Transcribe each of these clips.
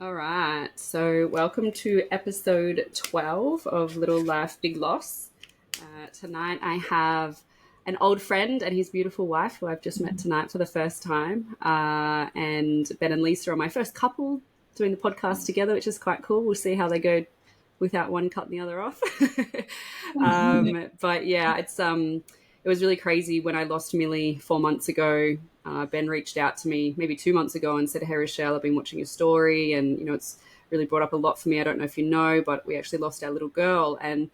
All right. So, welcome to episode 12 of Little Life, Big Loss. Tonight, I have an old friend and his beautiful wife who I've just met tonight for the first time. And Ben and Lisa are my first couple doing the podcast together, which is quite cool. We'll see how they go without one cutting the other off. But yeah, it was really crazy when I lost Millie 4 months ago. Ben reached out to me maybe 2 months ago and said, "Hey Rochelle, I've been watching your story, and it's really brought up a lot for me. I don't know if you know, but we actually lost our little girl." And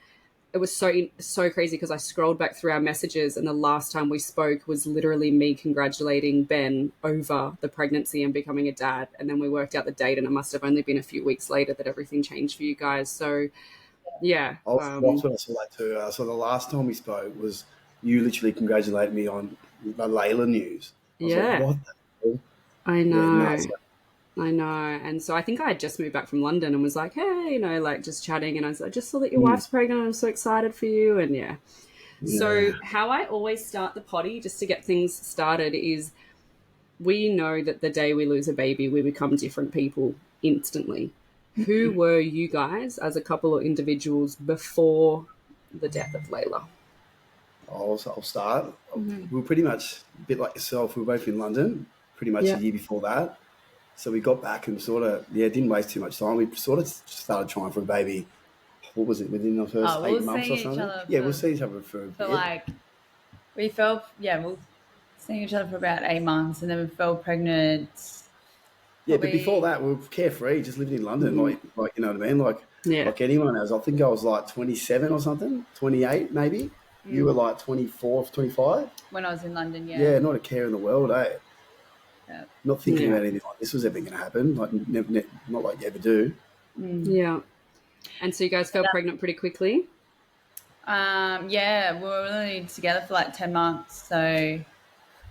it was so crazy because I scrolled back through our messages, and the last time we spoke was literally me congratulating Ben over the pregnancy and becoming a dad. And then we worked out the date, and it must have only been a few weeks later that everything changed for you guys. So yeah, I was shocked when I saw that too. So the last time we spoke was you literally congratulated me on the Layla news. I was like, yeah, what the hell? I Yeah, know. nuts. I know. And so I think I had just moved back from London and was like, hey, like just chatting. And I just saw that your Mm, wife's pregnant. I'm so excited for you. And yeah. So, yeah. how I always start the potty just to get things started is we know that the day we lose a baby, we become different people instantly. Who were you guys as a couple or individuals before the death of Layla? I'll start. Mhm. We were pretty much a bit like yourself. We were both in London pretty much a Yeah. year before that. So we got back and sort of, didn't waste too much time. We sort of started trying for a baby. What was it, within the first We 8 months seeing or each something? other Yeah, we'll see each other for a for bit. like we felt we were seeing each other for about 8 months, and then we fell pregnant. Yeah, but before Probably that, we were carefree, just living in London, like you know what I mean, Yeah. like anyone else. I think I was like 27 or something, 28 maybe. You were like 24, 25. when I was in London. Yeah, not a care in the world, eh? Yeah. Not thinking Yeah. about anything like this was ever going to happen. Like not like you ever do. Yeah. And so you guys fell pregnant pretty quickly? Yeah, we were only together for like 10 months, so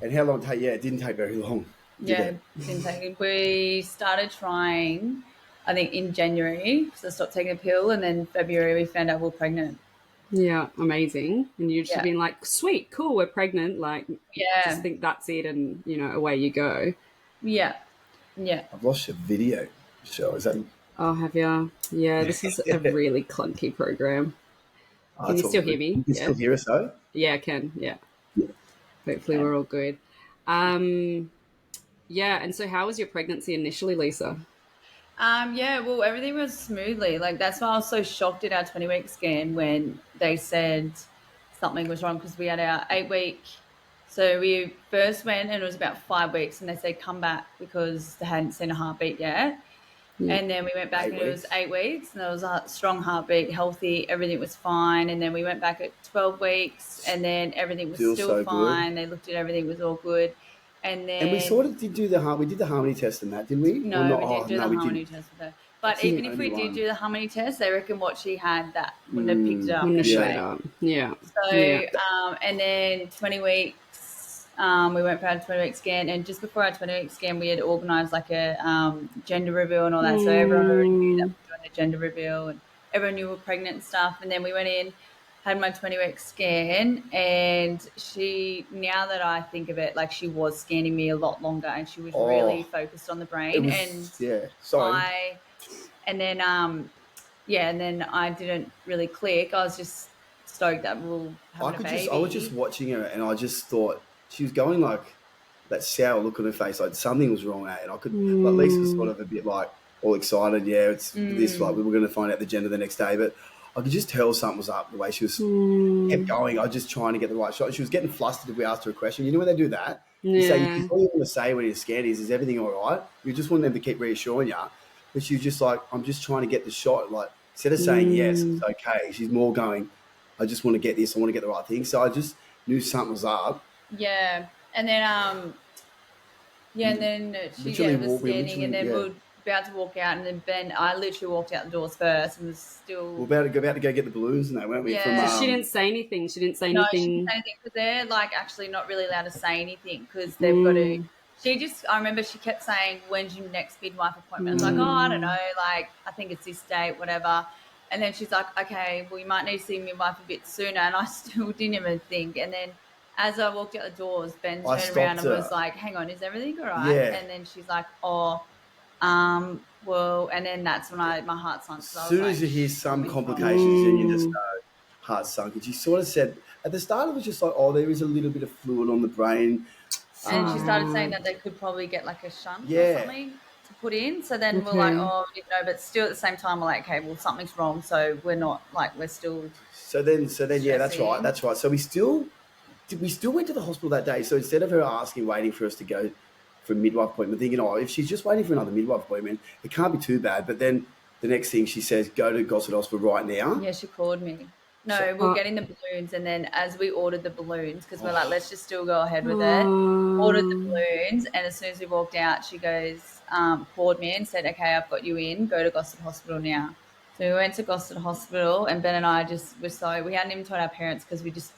And how long? Yeah, it didn't take very long, did yeah, it? didn't take it. We started trying, I think, in January because I stopped taking a pill, and then February we found out we were pregnant. Yeah, amazing. And you should have Yeah, been like, sweet, cool, we're pregnant. Like, just yeah, think that's it, and away you go. yeah, yeah. I've lost your video, Michelle. Is that? Oh, have you? Yeah, this is a really clunky program. Oh, Can you it's all still hear good. me? You can Yeah. still hear us though. Yeah, I can. Yeah. Yeah. Hopefully Okay. we're all good. Um, yeah, and so how was your pregnancy initially, Lisa? Yeah, well, everything was smoothly. Like, that's why I was so shocked at our 20-week scan when they said something was wrong because we had our 8 week. So we first went and it was about 5 weeks, and they said come back because they hadn't seen a heartbeat yet. Yeah. And then we went back 8 and it was weeks. 8 weeks, and there was a strong heartbeat, healthy, everything was fine. And then we went back at 12 weeks, and then everything was Feels still so good. fine. They looked at everything was all good. And And we then sort of did do we did the harmony test in that, didn't we? Or no, not? we Oh didn't do no, the we harmony didn't. test with her. That's But the even if only we did one. do the harmony test, they reckon what she had that wouldn't have picked it up Wouldn't have showed anyway. up. Yeah. So, Yeah. and then 20 weeks, we went for our 20-week scan, and just before our 20-week scan, we had organised like a gender reveal and all that. So everyone already knew that we were doing a gender reveal, and everyone knew we were pregnant and stuff. And then we went in, had my 20-week scan, and she, now that I think of it, like she was scanning me a lot longer, and she was really Oh, focused on the it brain. was. And Yeah. Sorry. and then and then I didn't really click. I was just stoked that we'll have a baby. I was just watching her, and I just thought she was going like that sour look on her face, like something was wrong at it. And I could, like Lisa was sort of a bit like all excited. Yeah, it's this. Like we were going to find out the gender the next day, but I could just tell something was up the way she was kept going. I was just trying to get the right shot. She was getting flustered if we asked her a question. You know when they do that, you say Yeah. all you want to say when you're scared is everything all right? You just want them to keep reassuring you, but she's just like, I'm just trying to get the shot. Like instead of saying yes, it's okay. She's more going, I just want to get this. I want to get the right thing. So I just knew something was up. Yeah, and then and then she Literally was walk- we scanning, and then literally- we were about to walk out, and then Ben, I literally walked out the doors first, and was still. We're about to go get the balloons and that, weren't we? Yeah. So she didn't say anything. She didn't say No, she anything. didn't say anything because they're like actually not really allowed to say anything because they've got to. I remember she kept saying, "When's your next midwife appointment?" I was like, "Oh, I don't know. Like, I think it's this date, whatever." And then she's like, "Okay, well, you might need to see midwife a bit sooner." And I still didn't even think. And then as I walked out the doors, Ben I turned around and stopped was her. like, "Hang on, is everything all right?" Yeah. And then she's like, "Oh, well, and then that's when my heart sunk. As So I was soon like, as you hear some something's wrong. complications, then you just know heart sunk. And she sort of said at the start, it was just like, oh, there is a little bit of fluid on the brain. And she started saying that they could probably get like a shunt or Yeah. something to put in. So then we're like, oh, we didn't know, but still at the same time, we're like, okay, well, something's wrong. So we're not like, we're still. So then, yeah, that's stressing. right, that's right. So we still went to the hospital that day. So instead of her waiting for us to go for a midwife appointment, thinking, oh, if she's just waiting for another midwife appointment, it can't be too bad. But then the next thing she says, go to Gossett Hospital right now. Yeah, she called me. No, we're getting the balloons, and then as we ordered the balloons, because we're like, let's just still go ahead with it. Ordered the balloons, and as soon as we walked out, she goes, called me and said, okay, I've got you in. Go to Gossett Hospital now. So we went to Gossett Hospital, and Ben and I just were we hadn't even told our parents because we just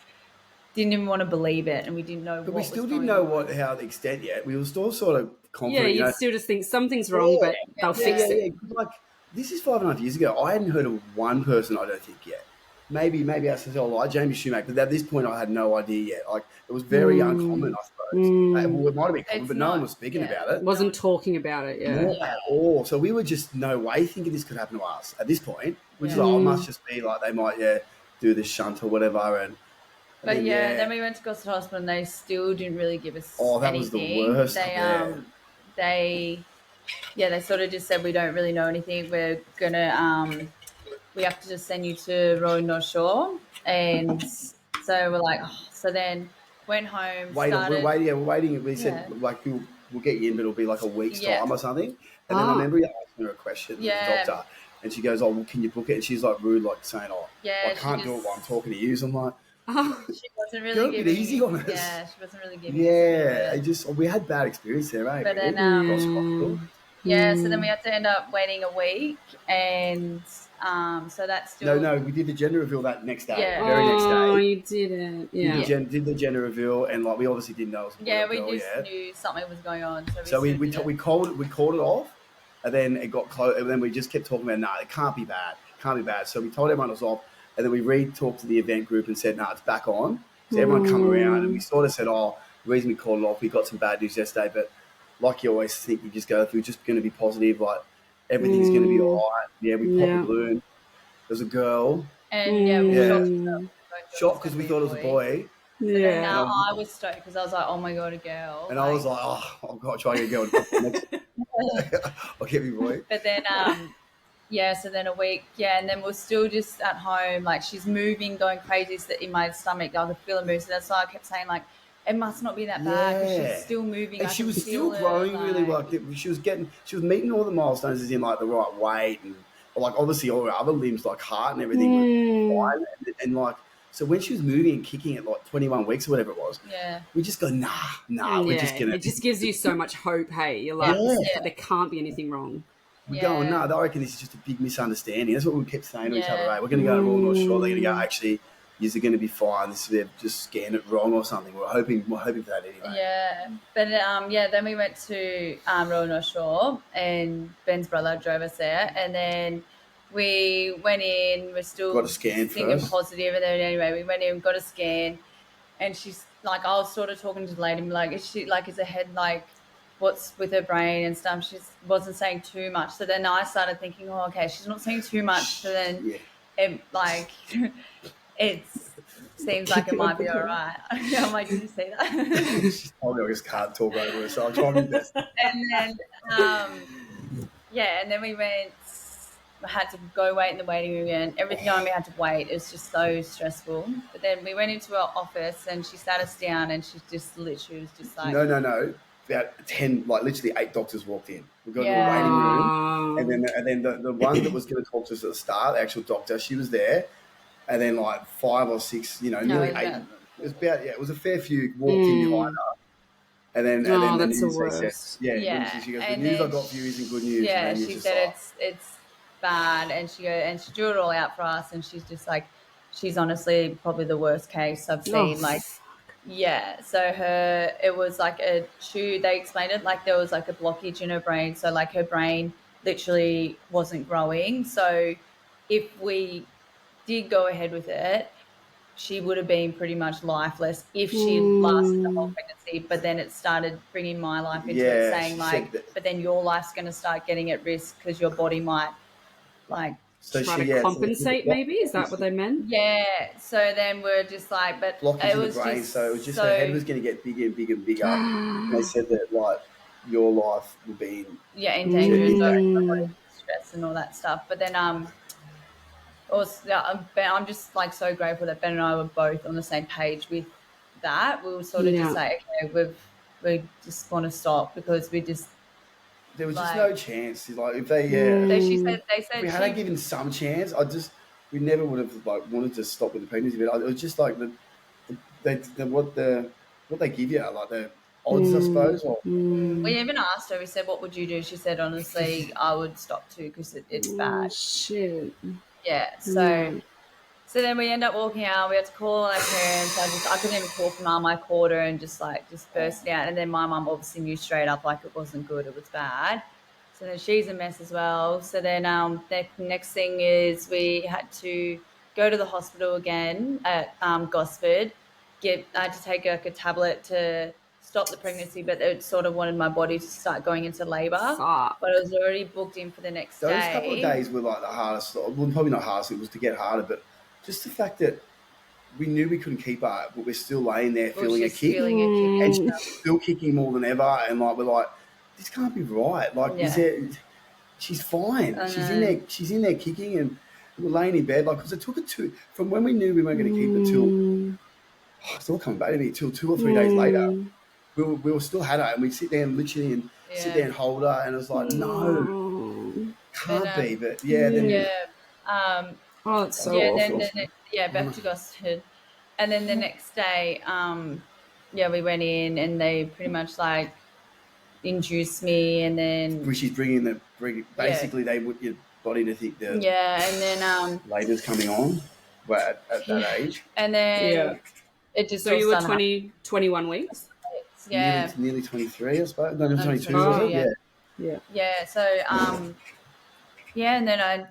didn't even want to believe it, and we didn't know. But what we still was didn't going know on. how the extent yet. We were still sort of confident. Yeah, you still just think something's wrong, but they'll fix it. Yeah. Like, this is 5.5 years ago. I hadn't heard of one person, I don't think, yet. Maybe I said, oh, like Jamie Shoemaker, but at this point I had no idea yet. Like, it was very uncommon, I suppose. Well, it might have been common, but no one was speaking about it. Wasn't talking about it, Not at all. So we were just no way thinking this could happen to us at this point. We're just like, oh, it must just be like they might, do the shunt or whatever. But then we went to Gossett Hospital and they still didn't really give us that anything. Was the worst. They sort of just said, we don't really know anything. We're gonna we have to just send you to Royal North Shore. And so we're like, so then went home. We're waiting. We said like we'll get you in, but it'll be like a week's time or something. And then I remember asking her a question, the doctor, and she goes, "Oh, well, can you book it?" And she's like rude, like saying, "Oh, I can't do it while I'm talking to you." So I'm like, she wasn't really giving easy on us. Yeah, she wasn't really giving. We had bad experience there, right? But then, so then we had to end up waiting a week, and so that's still. No, we did the gender reveal that next day. Yeah. Very next day. Oh, you didn't. Yeah. Did the gender reveal, and like we obviously didn't know. We just knew something was going on. So we called it off, and then it got close, and then we just kept talking about, it can't be bad. So we told everyone it was off, and then we re-talked to the event group and said, it's back on. So everyone come around, and we sort of said, the reason we called it off, we got some bad news yesterday, but like you always think, you just go, if we're just going to be positive, like everything's going to be all right. Yeah, we popped a balloon. There's a girl. And shocked because we thought it was a boy. Yeah. Now I was stoked because I was like, oh my God, a girl. And I was like, I've got to try and get a girl. I'll get me boy. But then, so then a week, and then we're still just at home. Like she's moving, going crazy in my stomach. I could feel her move. So that's why I kept saying, like, it must not be that bad because she's still moving. And she was still growing really well. She was meeting all the milestones as in like the right weight and like obviously all her other limbs like heart and everything was fine. And like, so when she was moving and kicking at like 21 weeks or whatever it was, we just go, nah, we're just going to. It just gives you so much hope, hey. You're like, there can't be anything wrong. We're going, I reckon this is just a big misunderstanding. That's what we kept saying to each other, right? We're going to go to Royal North Shore. They're going to go, actually, you're going to be fine. They've just scanned it wrong or something. We're hoping for that anyway. Yeah. But, then we went to Royal North Shore and Ben's brother drove us there. And then we went in. We're still got a scan thinking first. Positive. And then anyway, we went in, got a scan. And she's like, I was sort of talking to the lady, like, is her head like, what's with her brain and stuff? She wasn't saying too much. So then I started thinking, okay, she's not saying too much. So then it seems like it might be all right. I'm like, did you see that? She's told me I just can't talk over her, so I'll try my best. And then, and then we had to go wait in the waiting room again. Every time we had to wait, it was just so stressful. But then we went into her office and she sat us down and she just literally was just like... No. About 10, like literally 8 doctors walked in. We got to the waiting room. And then the one that was going to talk to us at the start, the actual doctor, she was there. And then like 5 or 6, nearly 8. It was it was a fair few walked in behind her. And then that's the worst. She goes, the news I got for you isn't good news. Yeah, she said it's bad, and she drew it all out for us, and she's just like, she's honestly probably the worst case I've seen. So it was like they explained it like there was like a blockage in her brain, so like her brain literally wasn't growing. So if we did go ahead with it, she would have been pretty much lifeless if she lasted the whole pregnancy. pregnancy, but then it started bringing my life into it, Yeah, saying she like, said that. but then your life's going to start getting at risk because your body might like, So Try she, to yeah, it's compensate, maybe? Is that what they meant? yeah. So then we're just like, but blockage it in the was brain. just So it was just her head so, was going to get bigger and bigger and bigger. And they said that like your life will be yeah, in in danger as well, jeopardy. my body stress and all that stuff. But then, also, I'm just like so grateful that Ben and I were both on the same page with that. We were sort of just Yeah. like, okay, we just want to stop because we just There was just like. no chance. Like if they, So they if we said had given some chance, we never would have like wanted to stop with the pregnancy. But it was just like what they give you, like the odds, I suppose. Or we even asked her. We said, "What would you do?" She said, "Honestly, I would stop too because it's Oh, bad." shit. Yeah. Yeah. So then we end up walking out. We had to call our parents. I couldn't even talk. Mum, I called her and just burst out. And then my mum obviously knew straight up like it wasn't good. It was bad. So then she's a mess as well. So then the next thing is we had to go to the hospital again at Gosford. I had to take like a tablet to stop the pregnancy, but it sort of wanted my body to start going into labour. But Fuck. it was already booked in for the next those couple of day. days were like the hardest. Well, probably not hardest. It was to get harder, but just the fact that we knew we couldn't keep her, but we're still laying there Or feeling a she's kick, feeling a kick and and she's stuff. still kicking more than ever. And like we're like, this can't be right. Like, is Yeah. there? She's fine. I She's in know. there. She's in there kicking, and we're laying in bed. Like, because it took it from when we knew we weren't going to keep it till it's all coming back to me till 2 or 3 days later. We were still had her, and we'd sit there and literally sit there and hold her, and it was like, no, can't be. But yeah, then Yeah. Um, Oh, it's that was so yeah, awful. awful. back to Gosford. And then the next day, yeah, we went in and they pretty much like induced me and then, She's yeah. basically they want your body to think that Yeah, and then, labour's coming on, but at that yeah, age, and then Yeah. it just So all you were started happening. 21 weeks? Yeah, nearly 23, I suppose. No, 22 was 22, it? yeah. Yeah. Yeah. Yeah, so, yeah, and then had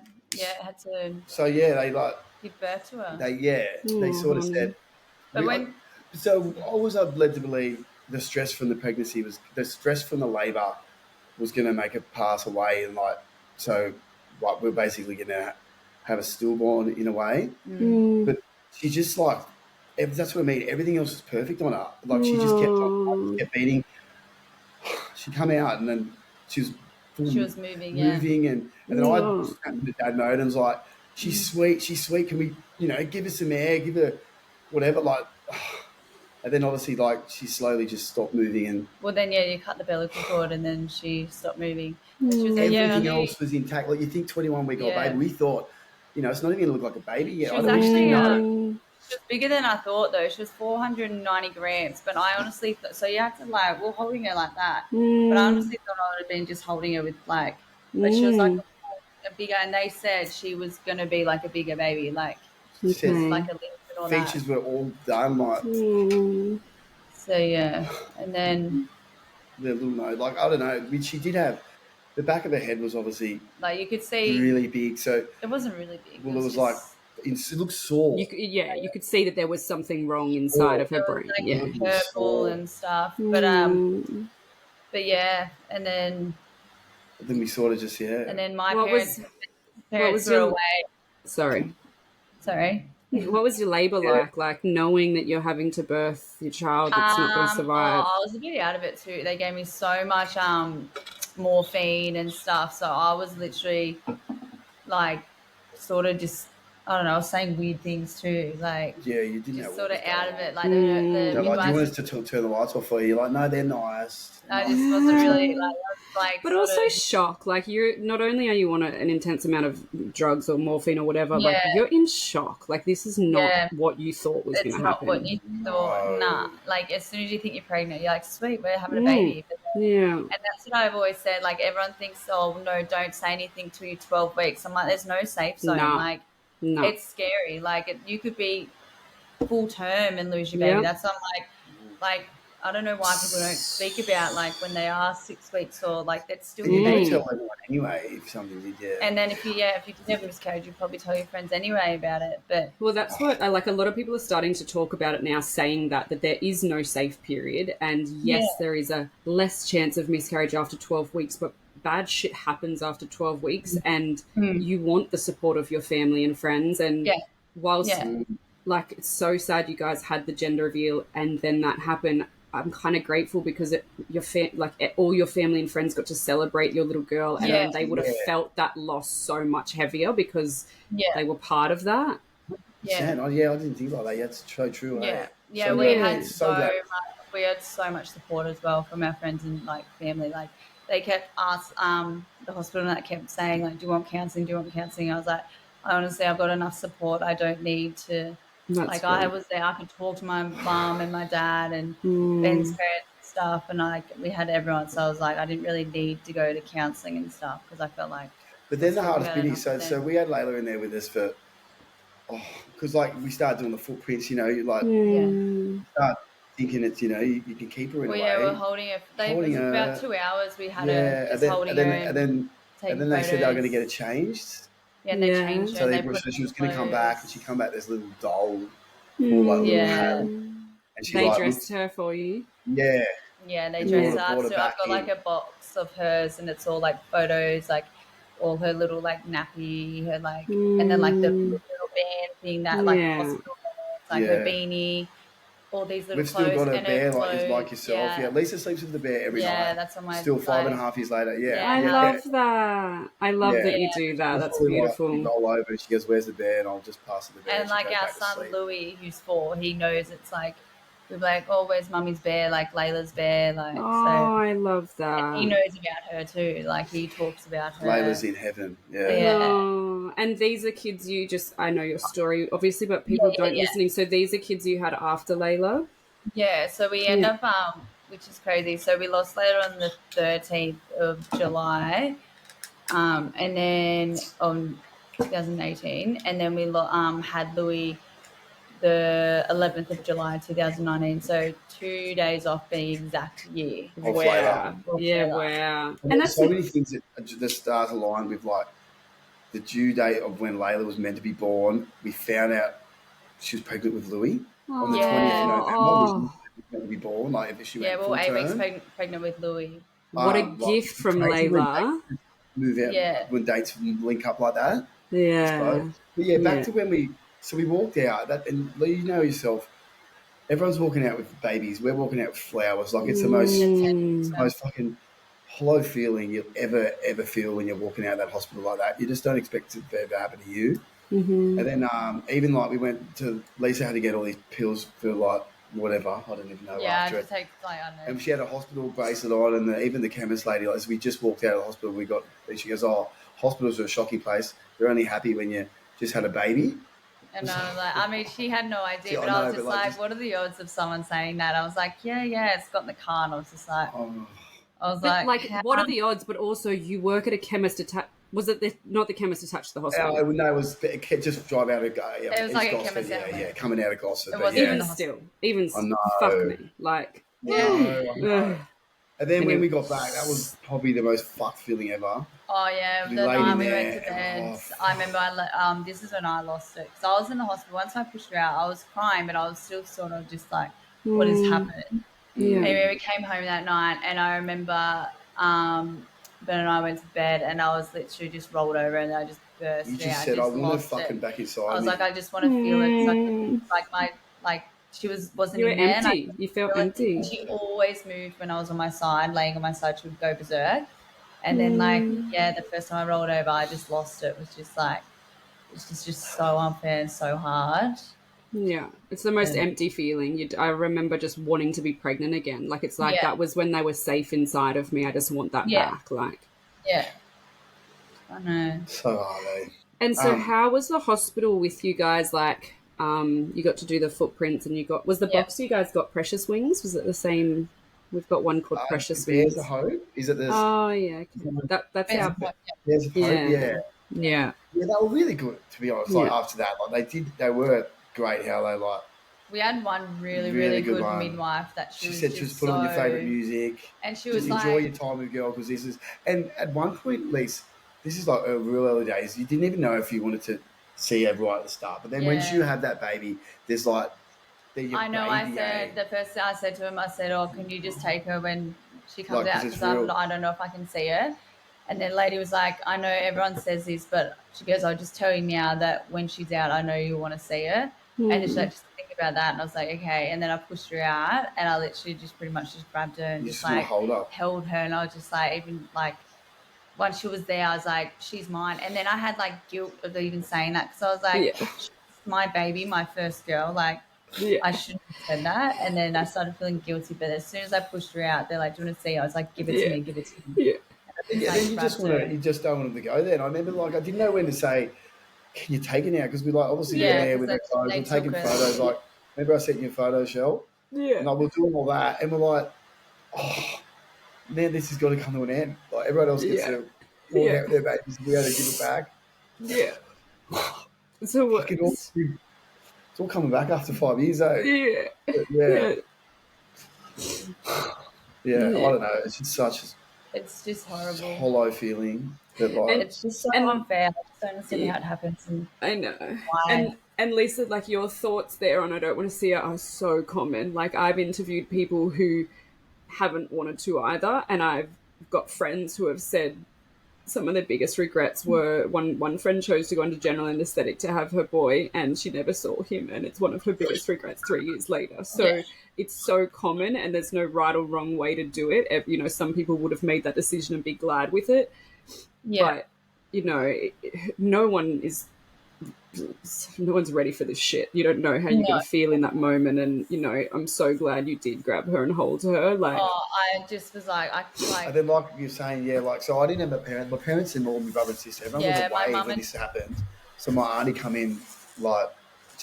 to So yeah, they like give birth to her. they Oh, sort of said honey. But we. when, So I was led to believe the stress from the pregnancy was the stress from the labour was going to make her pass away, and like so, like we're basically going to have a stillborn in a way. Mm. But she just like that's what I mean. Everything else was perfect on her. Like she just kept on, Oh. kept beating. She come out and then she was full she was moving, yeah. moving, and then I Yeah. snapped to Dad note and was like, she's sweet. Can we, give her some air, give her whatever, like. And then obviously, like she slowly just stopped moving, and Well, then, yeah, you cut the umbilical cord and then she stopped moving. And she was like, yeah, I everything knew. else was intact. Like you think 21-week-old Yeah. baby, we thought, it's not even going to look like a baby yet. She I was don't we just actually, didn't know. she was bigger than I thought, though. She was 490 grams. But I honestly, so you have to, like, we're holding her like that. But I honestly thought I would have been just holding her with, like, but she was like a bigger, and they said she was going to be like a bigger baby, like, just like a lift and all that. Features were all done, like So, yeah. And then, the little nose. Like I don't know. I mean, she did have the back of her head was obviously like, you could see, really big. So it wasn't really big. well, it was like just, it looks sore. You could see that there was something wrong inside Or of her it was brain. like Yeah. purple and stuff. But yeah, and then then we sort of just my What was parents were your away. sorry? Sorry. What was your labor like knowing that you're having to birth your child that's not going to survive? I was a bit out of it too. They gave me so much morphine and stuff, so I was literally like sort of just, I don't know, I was saying weird things too, like you didn't just know sort what of was out going of on. it. Like the They're like, do you want midwives. us to turn the lights off for you? You're like, no, they're nice. I just wasn't really like But sort also of, shock. Like you're not only are you on an intense amount of drugs or morphine or whatever, like Yeah. you're in shock. Like this is not Yeah. what you thought was going it's to not what happen. you thought. Nah, like as soon as you think you're pregnant, you're like, sweet, we're having a baby. But Yeah. and that's what I've always said. Like everyone thinks, oh no, don't say anything till you're 12 weeks. I'm like, there's no safe zone. Nah. Like No. it's scary. Like you could be full term and lose your baby. Yeah. That's not like I don't know why people don't speak about like when they are 6 weeks or like that's still And you your don't baby. tell anyone anyway if something did, yeah. And then if you did have a miscarriage, you'd probably tell your friends anyway about it. But Well, that's what I like. A lot of people are starting to talk about it now, saying that there is no safe period. And yes, there is a less chance of miscarriage after 12 weeks, but bad shit happens after 12 weeks. And you want the support of your family and friends. And yeah, whilst, yeah, like, it's so sad you guys had the gender reveal and then that happened, I'm kind of grateful because all your family and friends got to celebrate your little girl, and Yeah. they would have felt that loss so much heavier because they were part of that. yeah, I didn't think like that. Yeah, it's so true. yeah, Eh? yeah. So We glad- had so glad. we had so much support as well from our friends and like family. Like they kept us, the hospital that kept saying like, "Do you want counselling? Do you want counselling?" I was like, I honestly, I've got enough support. I don't need to. That's Like good. I was there, I could talk to my mum and my dad and Ben's parents and stuff, and we had everyone. So I was like, I didn't really need to go to counselling and stuff because I felt like. But then the hardest bit enough is, so we had Layla in there with us for, because like we started doing the footprints, you know, you like start thinking it's, you know, you can keep her in a way. We're holding her. It was about 2 hours. We had her just holding her and then they said they were going to get it changed. Yeah, and they changed her. So they so she was going to come back, and she come back this little doll, And she they like, dressed her for you. Yeah. Yeah, they dress her up. So I've got like a box of hers, and it's all like photos, like all her little like nappy, her like, and then like the little band thing that like hospital, like her beanie. All these little We've clothes still got a and bear clothes, like yourself. Yeah, Lisa sleeps with the bear every night. Yeah, that's on my. Still 5.5 years later. Yeah, I love that. I love that you do that. That's beautiful. Like, roll over and she goes, "Where's the bear?" And I'll just pass her the bear. And like our son Louis, who's 4, he knows it's like we're like, "Oh, where's Mummy's bear?" Like Layla's bear. Like, I love that. He knows about her too. Like he talks about her. Layla's in heaven. And these are kids I know your story obviously, but people don't listening. So these are kids you had after Layla. Yeah. So we end up, which is crazy. So we lost Layla on the 13th of July, and then on 2018, and then we had Louis the 11th of July 2019, so 2 days off the exact year. Wow. Wow. And there's so many things that the stars aligned with, like the due date of when Layla was meant to be born. We found out she was pregnant with Louis on the 20th of November. She was meant to be born, like if she went full 8 term. weeks pregnant with Louis. What a gift from Layla. Move out when dates link up like that. Yeah. But back to when we walked out, and you know yourself, everyone's walking out with babies. We're walking out with flowers. Like it's the most fucking hollow feeling you'll ever feel when you're walking out of that hospital like that. You just don't expect it to ever happen to you. And then even like we went to, Lisa had to get all these pills for like whatever, I don't even know. Yeah, after it takes like, I don't know. And she had a hospital bracelet on, and even the chemist lady, like, as we just walked out of the hospital, she goes, "Oh, hospitals are a shocking place. They're only happy when you just had a baby." And I was like, I mean, she had no idea, but I was just like, what are the odds of someone saying that? I was like, yeah, it's got in the car, and I was just like, what are the odds? But also, you work at a chemist attached. Was it not the chemist attached to the hospital? No, it was just drive out of it was like a chemist. Coming out of Gloucester. It wasn't even fuck me, like. And then when we got back, that was probably the most fucked feeling ever. Oh yeah, the night we went to bed. I remember this is when I lost it, because I was in the hospital. Once I pushed her out, I was crying, but I was still sort of just like, what has happened? Anyway, we came home that night, and I remember Ben and I went to bed, and I was literally just rolled over, and I just burst out. You just said, "I want to fucking back inside." I was like, I just want to feel it. Like she wasn't you in were there. empty. You felt empty. She always moved when I was on my side, laying on my side. She would go berserk, and then the first time I rolled over, I just lost it. It was just like, it's just so unfair and so hard. Yeah, it's the most empty feeling. I remember just wanting to be pregnant again. Like, it's like that was when they were safe inside of me. I just want that back. Like, I know. So are they? And so, how was the hospital with you guys? Like, you got to do the footprints, and was the box you guys got Precious Wings? Was it the same? We've got one called Precious Wings. There's a hope. Is it this? Oh yeah, that's our. There's a hope. Yeah. They were really good, to be honest. Like after that, like they were great. How they We had one really, Really really good good one. midwife that She was said just just put on your favourite music. and she Just was enjoy like, your time with girl, because this is. And at one point, at least, this is like real early days. You didn't even know if you wanted to see her right at the start. But then once you have that baby, there's like, they're your I know. baby, I said the first thing I said to him, I said, "Oh, can you just take her when she comes Like, out? because it's Because real. I don't know if I can see her." And then lady was like, "I know everyone says this, but she goes, I'll just tell you now that when she's out, I know you want to see her." And she's like, "Just think about that." And I was like, "Okay." And then I pushed her out, and I literally just pretty much just grabbed her and You just just want to like hold up. held her, and I was just like, even like once she was there, I was like, she's mine. And then I had like guilt of even saying that because I was like, she's my baby, my first girl. Like, I shouldn't have said that. And then I started feeling guilty. But as soon as I pushed her out, they're like, "Do you want to see?" I was like, "Give it to me, give it to me." Yeah. And I Then you just want to, you just don't want them to go there. And I remember, like, I didn't know when to say, "Can you take it now?" Because we like obviously down there with the phones, we're taking photos. Like, remember I sent you a photo, Shell? Yeah. And like, we're doing all that, and we're like, "Oh, man, this has got to come to an end." Like, everyone else gets to walk out with their babies and we got to give it back. Yeah. So it's all coming back after 5 years, though. Yeah. Yeah. I don't know. It's just such it's just horrible, hollow feeling that like it's just so unfair. I just don't understand how it happens and I know. why. And Lisa, like your thoughts there on I don't want to see it are so common. Like I've interviewed people who haven't wanted to either, and I've got friends who have said some of their biggest regrets were one friend chose to go into general anesthetic to have her boy, and she never saw him, and it's one of her biggest regrets 3 years later. So it's so common, and there's no right or wrong way to do it. You know, some people would have made that decision and be glad with it, but you know, no one's ready for this shit. You don't know how you're going to feel in that moment, and you know, I'm so glad you did grab her and hold her. Like, I just was like, and then like you're saying, so I didn't have my parents. My parents and all my brother and sister, everyone was away when this happened. So my auntie come in, like,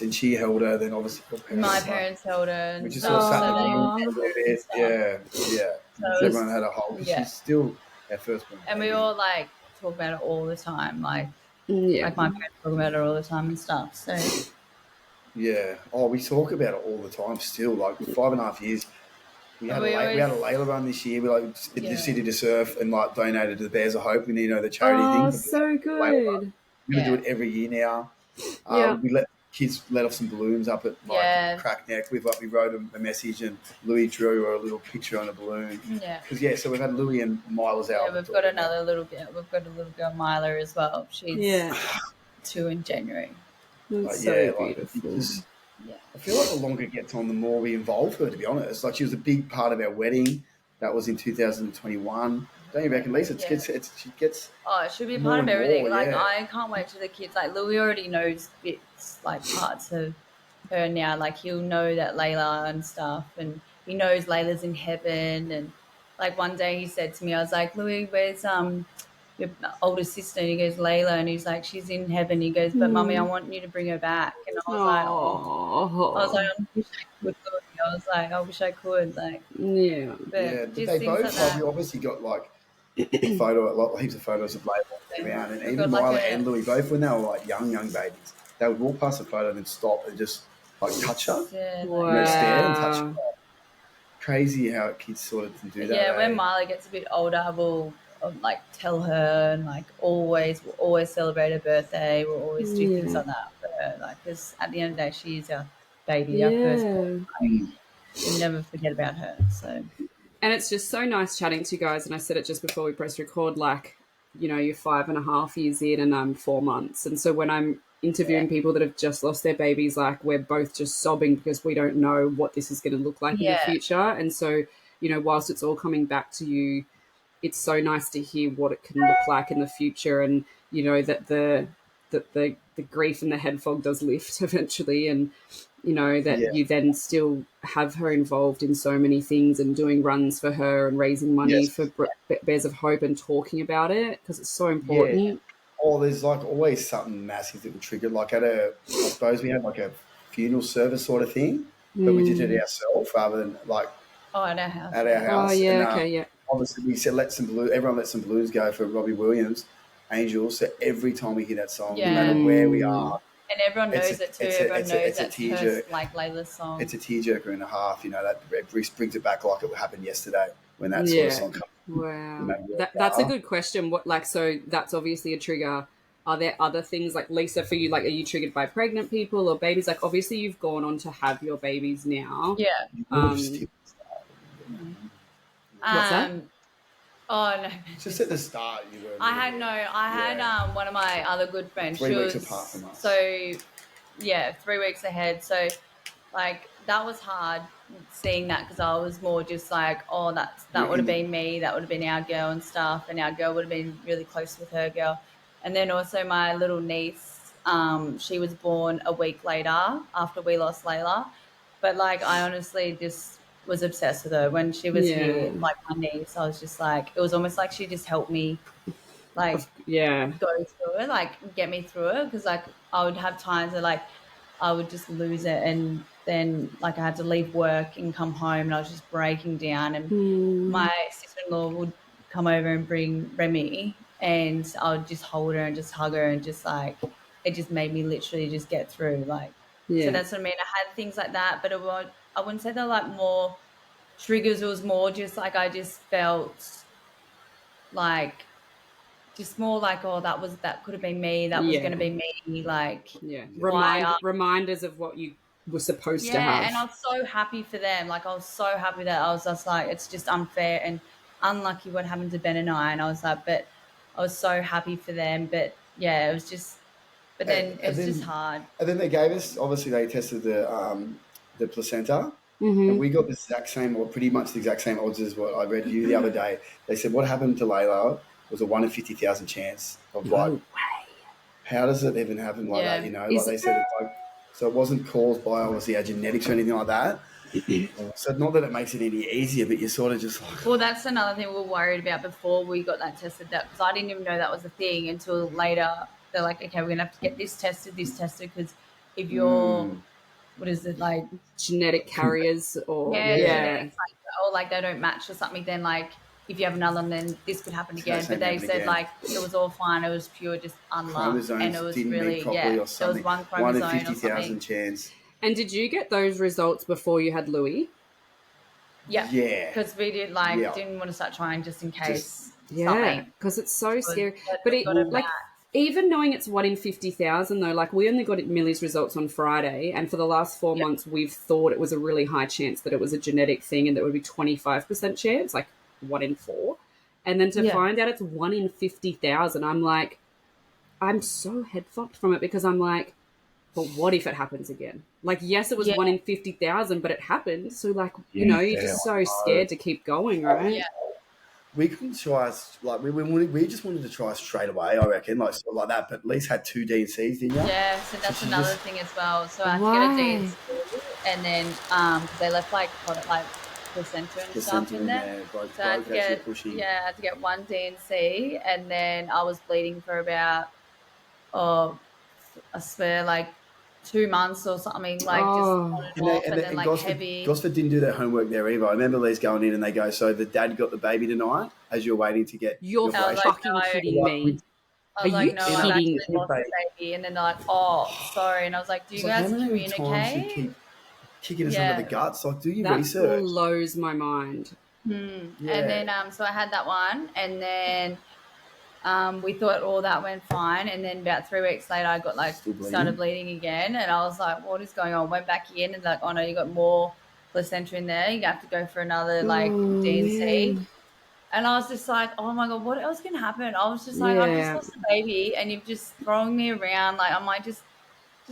and she held her. Then obviously my parents held her. We just sort of sat in the room a little bit. So everyone had a hold. She's still our firstborn. And we all like talk about it all the time, like my parents talk about it all the time and stuff. So we talk about it all the time still. Like 5.5 years. We had a Layla run this year. We like did the City to Surf and like donated to the Bears of Hope. And, you know, the charity thing. Oh, so good. We're gonna do it every year now. We let kids let off some balloons up at like Crack Neck. We wrote a message and Louis drew a little picture on a balloon. Because so we've had Louis and Mila's out. We've got another little girl. We've got a little girl, Mila, as well. She's 2 in January. That's so beautiful. I feel like the longer it gets on, the more we involve her, to be honest. Like, she was a big part of our wedding. That was in 2021. Don't you reckon, Lisa? She gets. Oh, it should be part of everything. I can't wait till the kids. Like, Louis already knows bits, like parts of her now. Like, he'll know that Layla and stuff, and he knows Layla's in heaven. And like one day he said to me, I was like, "Louis, where's your older sister?" And he goes, "Layla," and he's like, "She's in heaven." He goes, "But Mummy, I want you to bring her back." And I was like, I wish I could. I was like, I wish I could. Like, but they both like, we obviously got like heaps of photos of Layla around, and even Mila and Louis both, when they were like young babies, they would walk past the photo and then stop and just like touch her, stare and touch her. Crazy how kids sort of do that. Yeah, when Mila gets a bit older, we'll like tell her and like we'll always celebrate her birthday. We'll always do things like that for her. Like, because at the end of the day, she is our baby, our firstborn. We'll never forget about her. So, and it's just so nice chatting to you guys. And I said it just before we press record. Like, you know, you're 5.5 years in, and I'm 4 months. And so when I'm interviewing people that have just lost their babies, like, we're both just sobbing because we don't know what this is going to look like in the future. And so, you know, whilst it's all coming back to you, it's so nice to hear what it can look like in the future, and you know that the grief and the head fog does lift eventually, and you know that you then still have her involved in so many things and doing runs for her and raising money for Bears of Hope and talking about it because it's so important. There's like always something massive that will trigger. Like I suppose we had like a funeral service sort of thing, but we did it ourselves rather than like at our house. Oh yeah, and, obviously, we said everyone let some blues go for Robbie Williams, Angels. So every time we hear that song, no matter where we are, And everyone knows it too. Everyone knows that's her, like Layla's song. It's a tearjerker and a half, you know, that brings it back like it happened yesterday when that sort of song comes. Wow. That's a good question. So that's obviously a trigger. Are there other things, like, Lisa, for you, like, are you triggered by pregnant people or babies? Like, obviously you've gone on to have your babies now. Yeah. What's that? Oh no! Just at the start, you were. I had one of my other good friends. 3 weeks apart from us. So, yeah, 3 weeks ahead. So, like, that was hard seeing that, because I was more just like, oh, that would have been me. That would have been our girl and stuff, and our girl would have been really close with her girl. And then also my little niece, she was born a week later after we lost Layla. But, like, I honestly just was obsessed with her when she was here, like my niece. I was just like, it was almost like she just helped me, like, go through it, like, get me through it, because, like, I would have times that, like, I would just lose it, and then, like, I had to leave work and come home, and I was just breaking down, and my sister-in-law would come over and bring Remy, and I would just hold her and just hug her, and just, like, it just made me literally just get through, like. So that's what I mean. I had things like that, but I wouldn't say they're, like, more triggers. It was more just like I just felt like just more like, oh, that could have been me. That was going to be me. Like, reminders of what you were supposed to have. Yeah, and I was so happy for them. Like, I was so happy that I was just like, it's just unfair and unlucky what happened to Ben and I. And I was like, but I was so happy for them. But yeah, it was just. But then it was just hard. And then they gave us, obviously, they tested the placenta. And we got the exact same, or pretty much the exact same odds as what I read you the other day. They said what happened to Layla was a 1 in 50,000 chance of, like, how does it even happen like that? You know, like they said, it's like, so it wasn't caused by obviously our genetics or anything like that. So not that it makes it any easier, but you're sort of just like. Well, that's another thing we were worried about before we got that tested. That because I didn't even know that was a thing until later. They're like, okay, we're gonna have to get this tested, because if you're what is it, like, genetic carriers or genetics, like, or like they don't match or something, then, like, if you have another one, then this could happen again. But they said like it was all fine. It was pure just unluck, and it was really there was one chromosome 1 in 50,000 chance. And did you get those results before you had Louis? Yeah. Because we did didn't want to start trying just in case. Because it's so scary. But even knowing it's 1 in 50,000 though, like, we only got Millie's results on Friday, and for the last 4 months we've thought it was a really high chance that it was a genetic thing and that would be 25% chance, like 1 in 4. And then to find out it's 1 in 50,000, I'm like, I'm so head fucked from it, because I'm like, but what if it happens again? Like, yes, it was 1 in 50,000, but it happened. So, like, you know, you're just so scared to keep going, right? Yeah. We couldn't try, like, we just wanted to try straight away, I reckon, like, sort of like that, but at least had 2 DNCs, didn't you? Yeah, so that's another thing as well. So I had to get a DNC, and then because they left, like, placenta and stuff in there. So I had to get 1 DNC, and then I was bleeding for about, I swear, like 2 months or something, like just on and off, and then like Gosford, heavy. Gosford didn't do their homework there either. I remember Liz going in and they go, so the dad got the baby tonight as you're waiting to get You're fucking kidding me. I was like, no, I've actually lost the baby. And then they're like, oh, sorry. And I was like, do you guys communicate? Keep kicking us under the guts. Like, do your research. That blows my mind. And then, so I had that one, and then we thought all that went fine, and then about 3 weeks later I got started bleeding again, and I was like, what is going on? Went back in, and like, oh no, you got more placenta in there, you have to go for another DNC. And I was just like, oh my god, what else can happen? I was just like, I've just lost a baby and you've just thrown me around, like I might just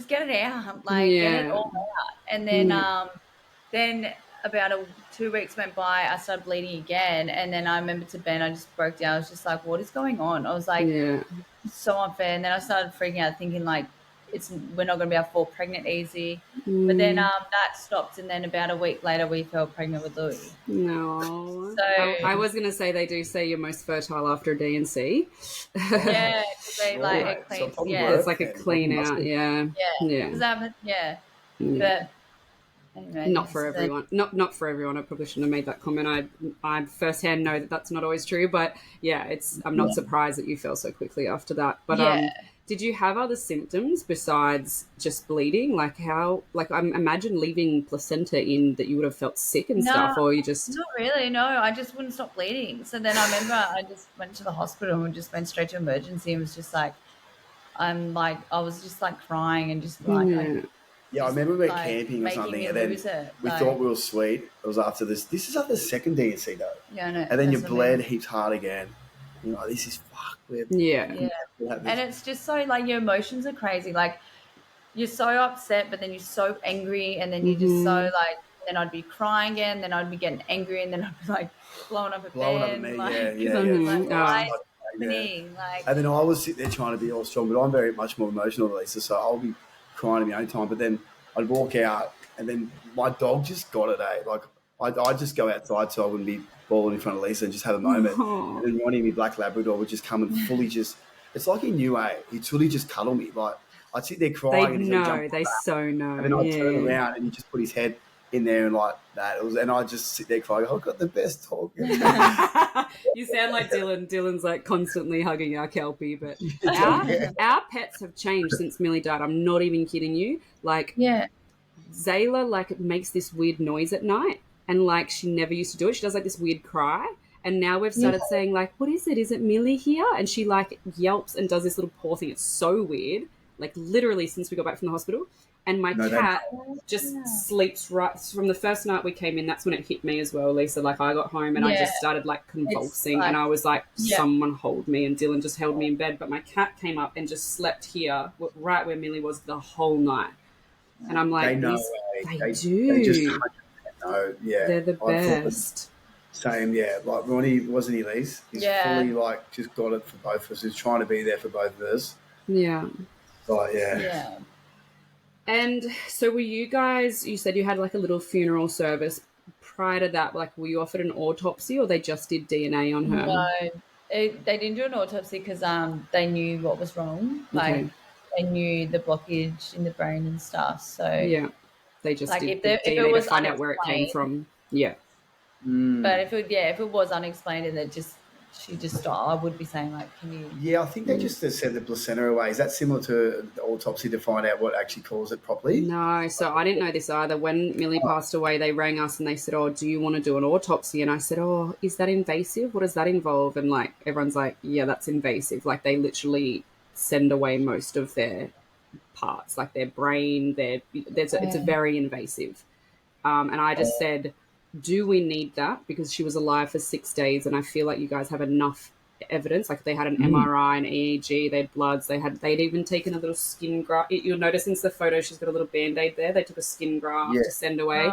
get it out, like get it all out. And then about 2 weeks went by, I started bleeding again, and then I remember to Ben, I just broke down. I was just like, what is going on? I was like, it's so unfair. And then I started freaking out, thinking like, we're not going to be able to fall pregnant easy. But then that stopped, and then about a week later we fell pregnant with Louis. No. So I was going to say they do say you're most fertile after a DNC. Yeah, they like it clean. It's like a clean out. Yeah. But Anyway, Not for everyone. Not for everyone. I probably shouldn't have made that comment. I firsthand know that that's not always true, but yeah, I'm not surprised that you fell so quickly after that. But did you have other symptoms besides just bleeding? Like I imagine leaving placenta in that you would have felt sick and stuff, or you just... Not really, no. I just wouldn't stop bleeding. So then I remember I just went to the hospital and just went straight to emergency and was just like, I was just like crying and just like, I remember we were camping or something, and then we thought we were sweet. It was after this. This is after the second D&C though. Yeah, I know. And then you bled heaps hard again. You're like, this is fucked. Yeah. And it's just so like your emotions are crazy. Like you're so upset, but then you're so angry, and then you're just so like. Then I'd be crying again. Then I'd be getting angry, and then I'd be like blowing up at me. Like, Like, and then I was sitting there trying to be all strong, but I'm very much more emotional than Lisa, so I'll be crying at my own time. But then I'd walk out, and then my dog just got it. Like I'd just go outside so I wouldn't be bawling in front of Lisa and just have a moment. And then Ronnie, my black Labrador, would just come and fully just. It's like he knew, he'd fully just cuddle me. Like I'd sit there crying. They so know. And then I'd turn around and he'd just put his head in there and like that. And I'd just sit there crying. I've got the best dog. You sound like Dylan. Dylan's like constantly hugging our Kelpie, but our pets have changed since Millie died. I'm not even kidding you. Like, Zayla like makes this weird noise at night, and like she never used to do it. She does like this weird cry, and now we've started saying like, "What is it? Is it Millie here?" And she like yelps and does this little paw thing. It's so weird. Like literally since we got back from the hospital. And my cat just sleeps right from the first night we came in. That's when it hit me as well, Lisa. Like I got home and I just started like convulsing, and I was like, someone hold me. And Dylan just held me in bed. But my cat came up and just slept here, right where Millie was, the whole night. And I'm like, they do. They just know. Yeah, they're the best. Same, yeah. Like Ronnie, wasn't he, Lise? He's fully like just got it for both of us. He's trying to be there for both of us. Yeah. But yeah. And so were you guys, you said you had like a little funeral service. Prior to that, like were you offered an autopsy or they just did DNA on her? No, they didn't do an autopsy because they knew what was wrong. Like they knew the blockage in the brain and stuff. So they just like did if DNA it was to find out where it came from. Yeah. But if it was unexplained and she just stopped, I would be saying like, can you? Yeah, I think they just sent the placenta away. Is that similar to the autopsy to find out what actually caused it properly? No, so I didn't know this either. When Millie passed away, they rang us and they said, "Oh, do you want to do an autopsy?" And I said, "Oh, is that invasive? What does that involve?" And like everyone's like, "Yeah, that's invasive." Like they literally send away most of their parts, like their brain. It's a very invasive. And I just said, do we need that? Because she was alive for 6 days, and I feel like you guys have enough evidence. Like they had an MRI, an EEG, they had bloods, they'd even taken a little skin graft. You'll notice in the photo she's got a little Band-Aid there. They took a skin graft to send away.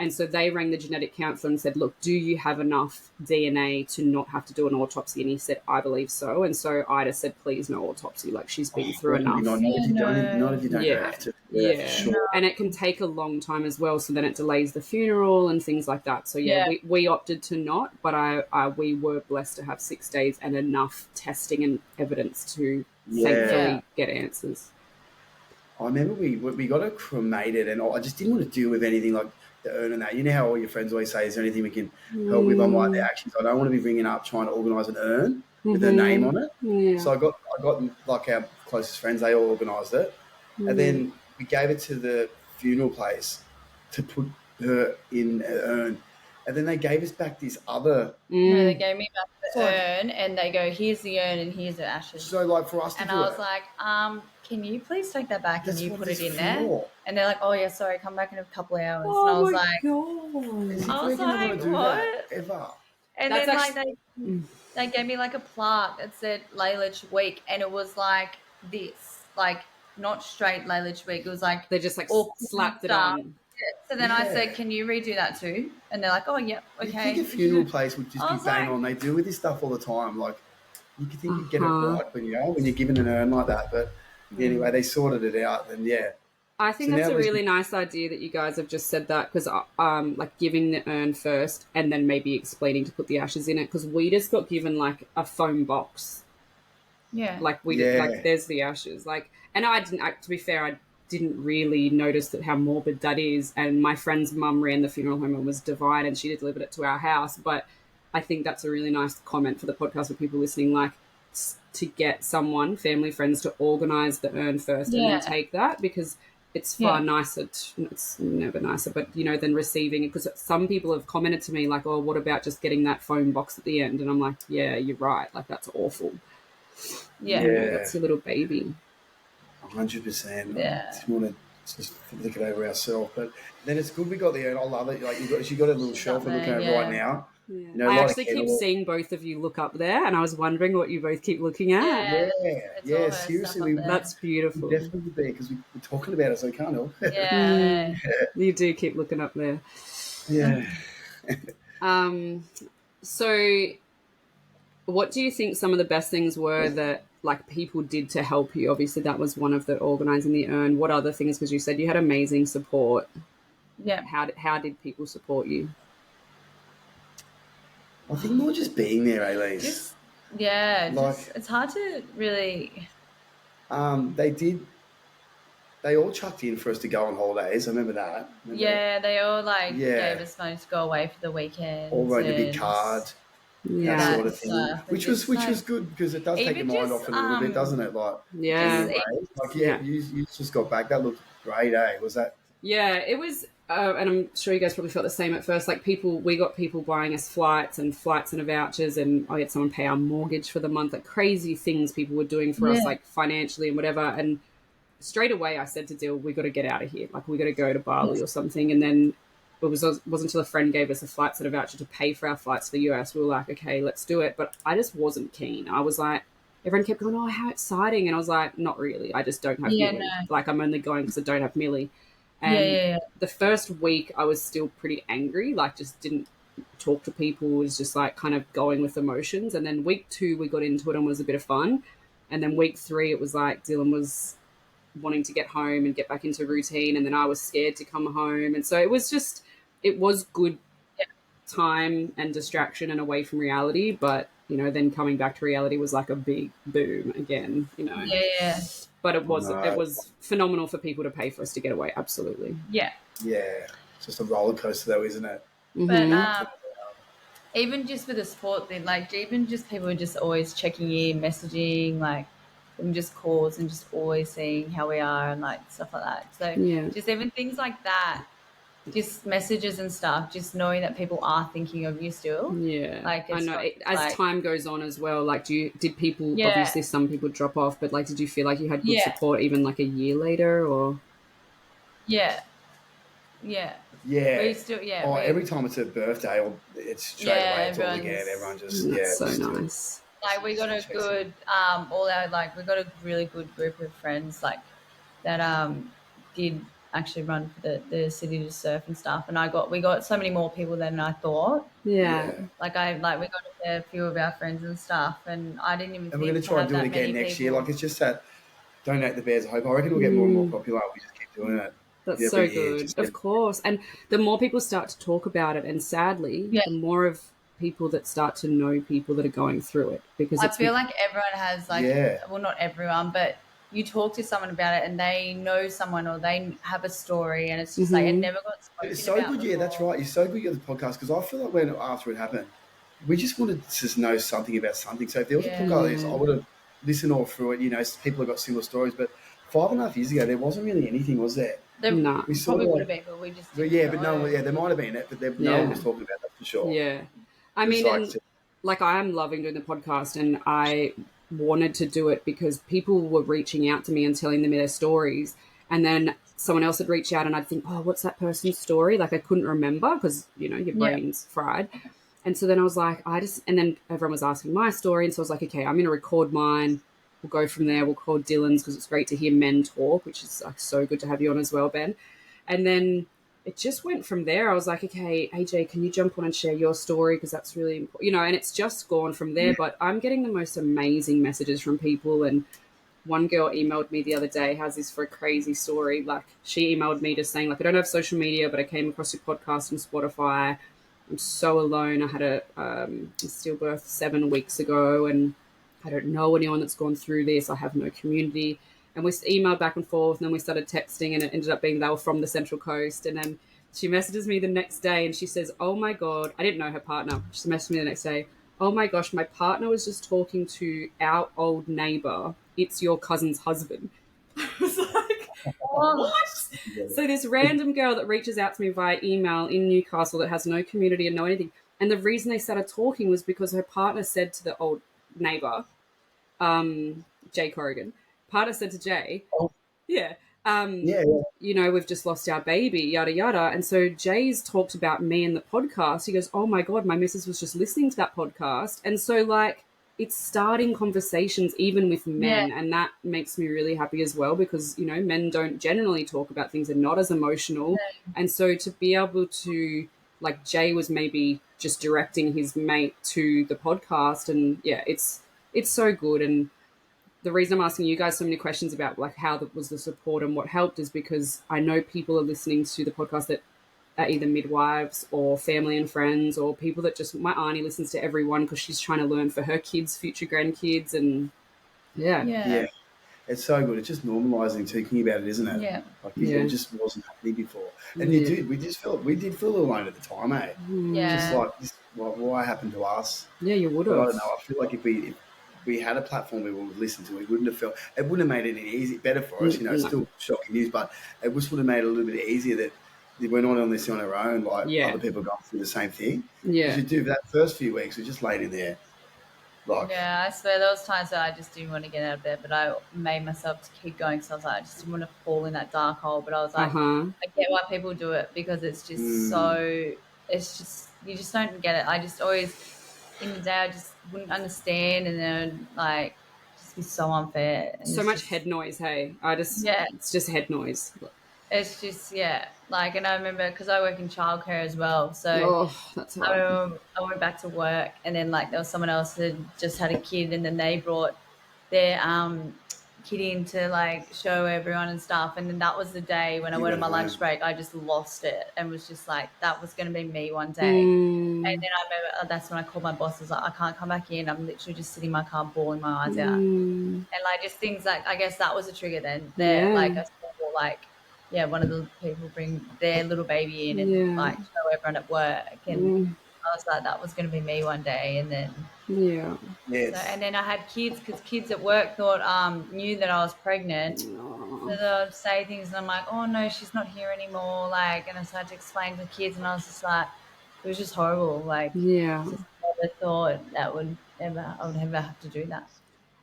And so they rang the genetic counselor and said, "Look, do you have enough DNA to not have to do an autopsy?" And he said, "I believe so." And so I just said, "Please, no autopsy. Like she's been through enough." Not if you don't have to. Yeah. Sure. And it can take a long time as well. So then it delays the funeral and things like that. So we opted to not, but we were blessed to have 6 days and enough testing and evidence to thankfully get answers. I remember we got her cremated, and I just didn't want to deal with anything like the urn and that. You know how all your friends always say, "Is there anything we can help with?" I'm like, actually, I don't want to be ringing up trying to organise an urn with her name on it. Yeah. So I got like our closest friends, they all organised it, and then we gave it to the funeral place to put her in an urn. And then they gave us back this other... No, they gave me back the urn, and they go, "Here's the urn and here's the ashes." So, like, for us to and I was like, can you please take that back and you put it in there? And they're like, "Oh, yeah, sorry, come back in a couple of hours." Oh, and I was my like, God. I was like, what? Ever. And That's then, actually... like, they gave me, like, a plaque that said Layla Chweek, and it was, like, this. Like, not straight Layla Chweek. It was, like... They just, like, slapped it on. So then I said, "Can you redo that too?" And they're like, "Oh, yeah, okay." You think a funeral place would just be bang on. They deal with this stuff all the time. Like, you could think you'd get it right when you're given an urn like that. But anyway, they sorted it out, and I think that's a really nice idea that you guys have just said that, because like giving the urn first and then maybe explaining to put the ashes in it, because we just got given like a foam box. Yeah. Like like there's the ashes. Like, and I didn't. To be fair, I didn't really notice that how morbid that is. And my friend's mum ran the funeral home and was divine, and she delivered it to our house. But I think that's a really nice comment for the podcast for people listening, like to get someone, family, friends, to organise the urn first and then take that, because it's far nicer. It's never nicer, but, you know, than receiving it. Because some people have commented to me like, oh, what about just getting that foam box at the end? And I'm like, yeah, you're right. Like, that's awful. Yeah. You know, that's your little baby. 100%. Yeah. I just want to just look it over ourselves. But then it's good we got the urn. I love it. Like, she got a little shelf we're looking at right now. Yeah. You know, I actually keep seeing both of you look up there, and I was wondering what you both keep looking at. Yeah, seriously. That's beautiful. We definitely would be, because we're talking about it, so we can't help. Yeah. You do keep looking up there. Yeah. So what do you think some of the best things were that, like, people did to help you? Obviously, that was one of the organising the urn. What other things? Because you said you had amazing support. Yeah. How did people support you? I think more just being there, Elise. It's hard to really. They all chucked in for us to go on holidays. I remember that. They all gave us money to go away for the weekend. All wrote a big card. That sort of thing. Which was good, because it does take your mind off it a little bit, doesn't it? Like, you just got back. That looked great, eh? Was that? Yeah, it was. And I'm sure you guys probably felt the same at first. Like, we got people buying us flights and vouchers, and I had someone pay our mortgage for the month. Like, crazy things people were doing for us, like financially and whatever. And straight away I said to Dill, we got to get out of here. Like, we got to go to Bali or something. And then it wasn't until a friend gave us a flights and a voucher to pay for our flights to the US. We were like, okay, let's do it. But I just wasn't keen. I was like, everyone kept going, oh, how exciting. And I was like, not really. I just don't have Millie. No. Like, I'm only going because I don't have Millie. And the first week I was still pretty angry, like, just didn't talk to people, was just like kind of going with emotions. And then week 2 we got into it and was a bit of fun. And then week 3 it was like Dylan was wanting to get home and get back into routine, and then I was scared to come home. And so it was good time and distraction and away from reality, but, you know, then coming back to reality was like a big boom again, you know. But it was phenomenal for people to pay for us to get away. Absolutely. Yeah. It's just a roller coaster, though, isn't it? But even just with the sport thing, like, even just people just always checking in, messaging, like, and just calls and just always seeing how we are and like stuff like that. So just even things like that, just messages and stuff, just knowing that people are thinking of you still. Yeah, like, I know. As time goes on as well, like, did people? Obviously, some people drop off, but like, did you feel like you had good support even like a year later, or? Yeah. We still, every time it's a birthday, or it's straight away, it's all again. Everyone just that's so nice. Like, we got a good, we got a really good group of friends, like, that did actually run for the city to surf and stuff. And we got so many more people than I thought. Yeah. Like, we got a few of our friends and stuff, and I didn't even. And we're going to try and do it again next year. Like, it's just that donate the Bears of Hope. I reckon it'll get more and more popular. We just keep doing it. That's so good, of course. And the more people start to talk about it, and sadly, the more of people that start to know people that are going through it, because I feel like everyone has, like, well, not everyone, but you talk to someone about it and they know someone or they have a story, and it's just like, it never got spoken It's so about good. before. Yeah, that's right. You're so good at the podcast, because I feel like after it happened, we just wanted to know something about something. So if there was a podcast like this, I would have listened all through it. You know, people have got similar stories, but 5.5 years ago, there wasn't really anything, was there? No. We probably would have been, but we just didn't but no, there might have been it, but no one was talking about that for sure. Yeah. I mean, I am loving doing the podcast, and I wanted to do it because people were reaching out to me and telling them their stories, and then someone else had reached out and I'd think, oh, what's that person's story? Like, I couldn't remember because, you know, your brain's fried. And so then I was like, and then everyone was asking my story, and so I was like, okay, I'm going to record mine. We'll go from there. We'll call Dylan's, because it's great to hear men talk, which is like so good to have you on as well, Ben. And then it just went from there. I was like, okay, AJ, can you jump on and share your story? Because that's really important, you know, and it's just gone from there. But I'm getting the most amazing messages from people. And one girl emailed me the other day, how's this for a crazy story? Like, she emailed me just saying, like, I don't have social media, but I came across your podcast on Spotify. I'm so alone. I had a stillbirth 7 weeks ago, and I don't know anyone that's gone through this. I have no community. And we emailed back and forth, and then we started texting, and it ended up being they were from the Central Coast. And then she messages me the next day, and she says, "Oh my God," I didn't know her partner. She messaged me the next day. "Oh my gosh, my partner was just talking to our old neighbor. It's your cousin's husband." I was like, what? So this random girl that reaches out to me via email in Newcastle that has no community and no anything. And the reason they started talking was because her partner said to the old neighbor, Jay Corrigan, partner said to Jay, yeah, you know, we've just lost our baby, yada, yada. And so Jay's talked about me in the podcast. He goes, "Oh my God, my missus was just listening to that podcast." And so, like, it's starting conversations even with men. And that makes me really happy as well because, you know, men don't generally talk about things, they're not as emotional. And so to be able to, like, Jay was maybe just directing his mate to the podcast, and it's so good. And the reason I'm asking you guys so many questions about like how was the support and what helped is because I know people are listening to the podcast that are either midwives or family and friends or people that just, my auntie listens to everyone because she's trying to learn for her kids, future grandkids, and yeah. It's so good. It's just normalising talking about it, isn't it? Yeah. Like it just wasn't happening before, and we did feel alone at the time, eh? Yeah. Just like this, why happened to us? Yeah, you would have. But I don't know. I feel like if we had a platform we would listen to, we wouldn't have felt. It wouldn't have made it any better for us. You know, it's still shocking news, but it just would have made it a little bit easier that we went on this on our own, like other people going through the same thing. Yeah. Because you do that first few weeks, we just laid in there. Like, yeah, I swear there was times that I just didn't want to get out of bed, but I made myself to keep going because I was like, I just didn't want to fall in that dark hole. But I was like, I get why people do it because it's just it's just, you just don't get it. I just always, in the day, I just wouldn't understand, and then like, just be so unfair. And so much head noise, hey? It's just head noise. It's just, like, and I remember because I work in childcare as well. So that's hard. I went back to work, and then like there was someone else that just had a kid, and then they brought their kid in to like show everyone and stuff. And then that was the day when I went on my lunch break, I just lost it and was just like, that was going to be me one day. And then I remember that's when I called my boss. I was like, I can't come back in. I'm literally just sitting in my car bawling my eyes out. And like just things like, I guess that was a trigger then. Like I saw like, one of the people bring their little baby in and like show everyone at work, and I was like, that was going to be me one day. And then so, and then I had kids because kids at work knew that I was pregnant, so they would say things, and I'm like, oh no, she's not here anymore. Like, and I started to explain to the kids, and I was just like, it was just horrible. Like, just never thought that I would ever have to do that.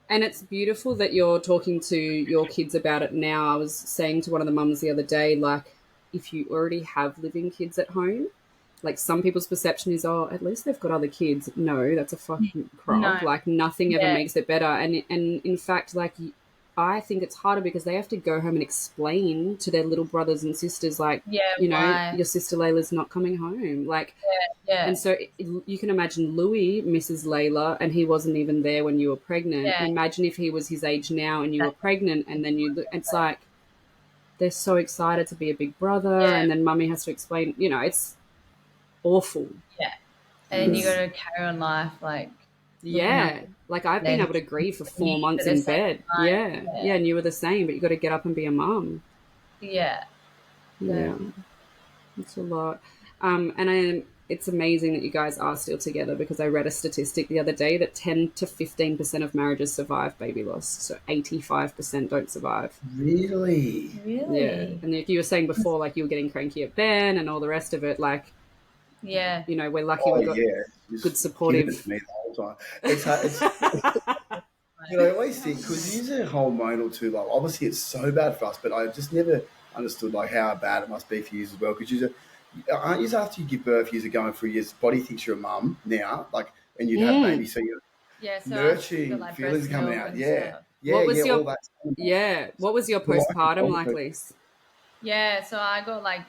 And it's beautiful that you're talking to your kids about it now. I was saying to one of the mums the other day, like, if you already have living kids at home, like some people's perception is, oh, at least they've got other kids. No, that's a fucking crop. No. Like nothing ever makes it better. And in fact, like I think it's harder because they have to go home and explain to their little brothers and sisters, like, you know, your sister Layla's not coming home. Like, and so you can imagine Louis misses Layla, and he wasn't even there when you were pregnant. Imagine if he was his age now and you were pregnant, and then it's like they're so excited to be a big brother, and then mummy has to explain. You know, it's awful. Yeah, and then you got to carry on life like. Like I've been able to grieve for 4 months in bed. And you were the same, but you got to get up and be a mum. Yeah, it's a lot. It's amazing that you guys are still together, because I read a statistic the other day that 10 to 15% of marriages survive baby loss, so 85% don't survive. Really? Yeah. And like you were saying before, like you were getting cranky at Ben and all the rest of it, like, you know, we're lucky we got good supportive. It to me the whole time. It's hard. You know, I always think, because you use a hormonal too, like obviously it's so bad for us, but I just never understood like how bad it must be for you as well. Because aren't you, after you give birth, you're going through, your body thinks you're a mum now, like, and you'd have babies, so you're so nurturing like feelings coming out. What was your postpartum like, Lise? Yeah, so I got like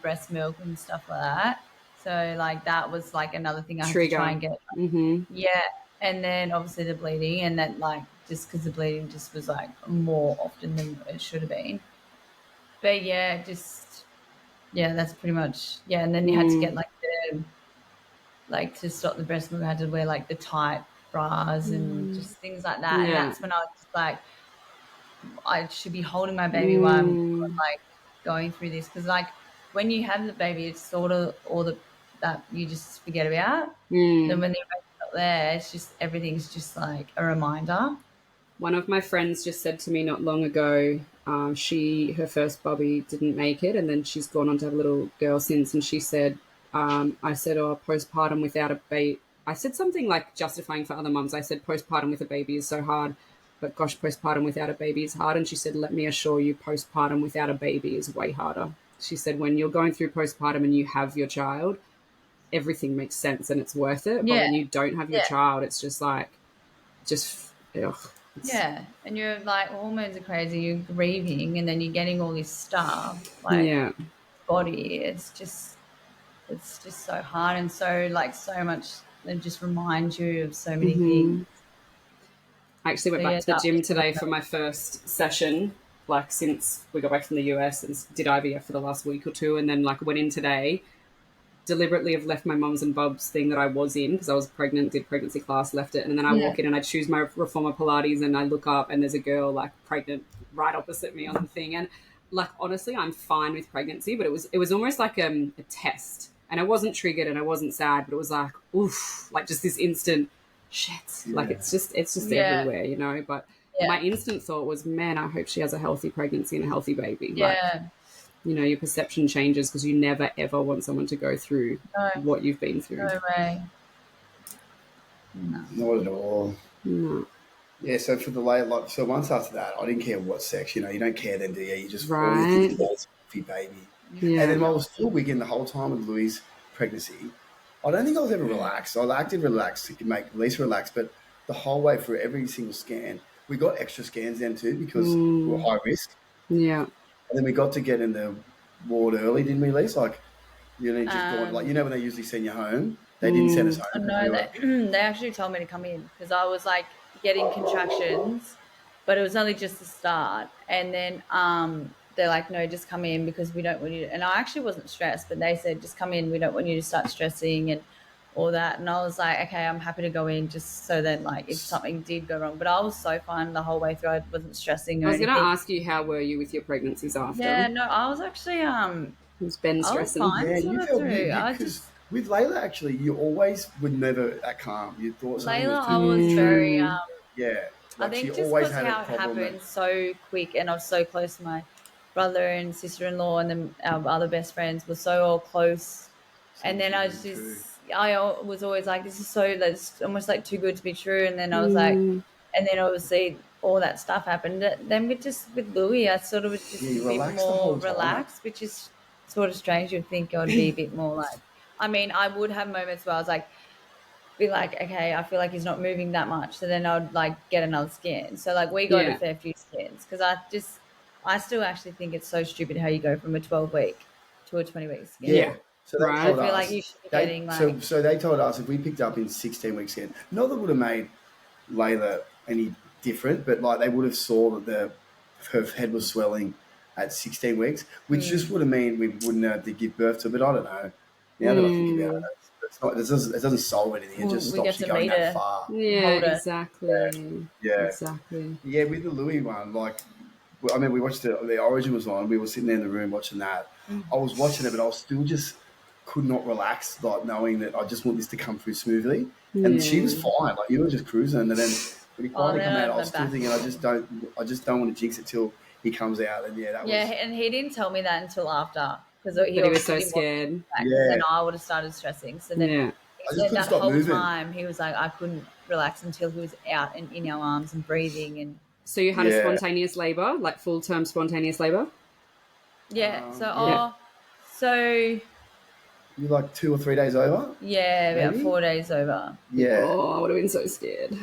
breast milk and stuff like that. So like that was like another thing I had to try and get. Yeah, and then obviously the bleeding, and then like just because the bleeding just was like more often than it should have been. But that's pretty much and then you had to get like to stop the breast milk, I had to wear like the tight bras and just things like that. And that's when I was just like, I should be holding my baby while I'm like going through this, because like when you have the baby, it's sort of all that you just forget about. Then when the baby's not there, it's just everything's just like a reminder. One of my friends just said to me not long ago, her first bubby didn't make it, and then she's gone on to have a little girl since. And she said, I said, oh, postpartum without a baby. I said something like justifying for other mums. I said, postpartum with a baby is so hard, but gosh, postpartum without a baby is hard. And she said, let me assure you, postpartum without a baby is way harder. She said, when you're going through postpartum and you have your child, everything makes sense and it's worth it. But Yeah. when you don't have your child, it's just like, ugh. Yeah, and you're like, hormones are crazy. You're grieving, and then you're getting all this stuff, like body. It's just so hard, and so like so much. It just reminds you of so many things. I actually went back to the gym today for my first session, like since we got back from the US, and did IVF for the last week or two, and then like went in today. Deliberately have left my mums and bubs thing that I was in because I was pregnant, did pregnancy class, left it, and then I walk in and I choose my reformer Pilates and I look up and there's a girl like pregnant right opposite me on the thing. And like honestly, I'm fine with pregnancy, but it was almost like a test. And I wasn't triggered and I wasn't sad, but it was like, oof, like just this instant shit. Like it's just everywhere, you know. But my instant thought was, man, I hope she has a healthy pregnancy and a healthy baby. Like, you know, your perception changes because you never, ever want someone to go through what you've been through. No way. No. Not at all. No. Yeah, so for the like, so once after that, I didn't care what sex, you know, you don't care then, do you? You just right. Healthy baby. Yeah. And then I was still wigging the whole time with Louis' pregnancy. I don't think I was ever relaxed. I acted relaxed to make Lisa relax, but the whole way through every single scan, we got extra scans then too because we were high risk. Yeah. And then we got to get in the ward early, didn't we, Lisa? Like, you know, just going, like, you know, when they usually send you home, they didn't send us home. No, they actually told me to come in because I was like getting contractions, but it was only just the start. And then they're like, no, just come in because we don't want you to. And I actually wasn't stressed, but they said, just come in. We don't want you to start stressing and all that. And I was like, okay, I'm happy to go in just so that like if something did go wrong. But I was so fine the whole way through. I wasn't stressing or anything. I was going to ask you, how were you with your pregnancies after? Yeah, no, I was actually was Ben stressing? Yeah, you felt because with Layla, actually, you always were never that calm. You thought something Layla, was I was very like I think she just always because had how a it problem happened so quick, and I was so close to my brother and sister-in-law, and then our other best friends were so all close. And then I was always like, this is so, that's almost like too good to be true. And then I was like, and then obviously all that stuff happened. Then with Louis, I sort of was just a bit more relaxed, which is sort of strange. You'd think I would be a bit more like, I mean, I would have moments where I was like, be like, okay, I feel like he's not moving that much. So then I'd like get another scan. So like we got a fair few scans because I still actually think it's so stupid how you go from a 12-week to a 20-week scan. Yeah. So they told I feel us, like you should be getting like... So they told us if we picked up in 16-week scan, not that would have made Layla any different, but like they would have saw that her head was swelling at 16 weeks, which just would have meant we wouldn't have to give birth to. But I don't know. Now that I think about it, it doesn't solve anything. It just stops you going that far. Yeah, exactly. Yeah. Exactly. Yeah, with the Louis one, like, I mean, we watched the Origin was on. We were sitting there in the room watching that. I was watching it, but I was still just could not relax, like knowing that I just want this to come through smoothly. And she was fine. Like you were just cruising, and then when he finally come out, I was still thinking, I just don't want to jinx it till he comes out. And and he didn't tell me that until after because he was so scared. And I would have started stressing. So then he said that whole time he was like, I couldn't relax until he was out and in our arms and breathing. And so you had a spontaneous labor, like full-term spontaneous labor? Yeah. So you're like 2 or 3 days over? Yeah, maybe? About 4 days over. Yeah. Oh, I would have been so scared.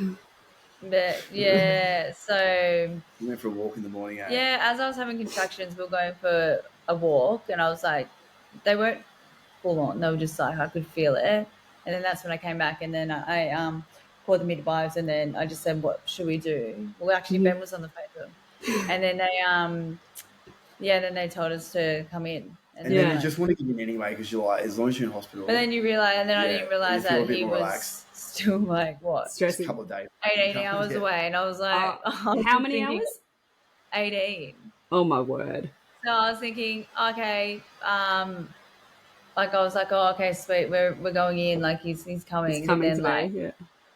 But so you went for a walk in the morning. Yeah, as I was having contractions, we were going for a walk, and I was like, they weren't full on. They were just like I could feel it, and then that's when I came back, and then I called the midwives, and then I just said, what should we do? Well, actually, Ben was on the phone with them, and then then they told us to come in. And then you just want to get in anyway because you're like, as long as you're in hospital. But then you realise, and then I didn't realise that he was still like, what? Stressing. A couple of days. 18 hours away. And I was like, how many hours? 18. Oh my word. So I was thinking, okay, like I was like, oh, okay, sweet, we're going in, like he's coming. It's But coming then today. like, Yeah.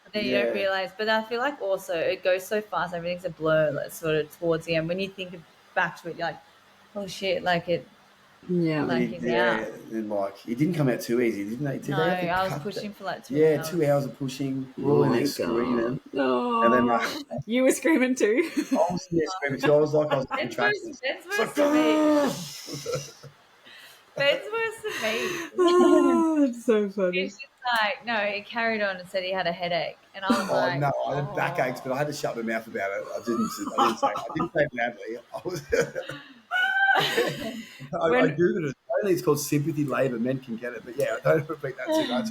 but then you don't realize. But I feel like also it goes so fast, everything's a blur, like sort of towards the end. When you think back to it, you're like, oh shit, like it, Yeah. like he's out. and like it didn't come out too easy, didn't they? Did No, they have to I was cut pushing for like 2 Yeah, hours. 2 hours of pushing. We're Oh all in my there God. screaming, and then Oh, you were screaming too. I was in there screaming too. I was like, I was in Ben's contractions. Ben's It's worse like, than me. "Grrr." Ben's worse than me. Oh, it's so funny. He's just like, no, he carried on and said he had a headache, and I was Oh like, no, I had backaches, but I had to shut my mouth about it. I didn't say it loudly. I was. I When googled it. Only it's called sympathy labour. Men can get it, but yeah, I don't repeat that too much.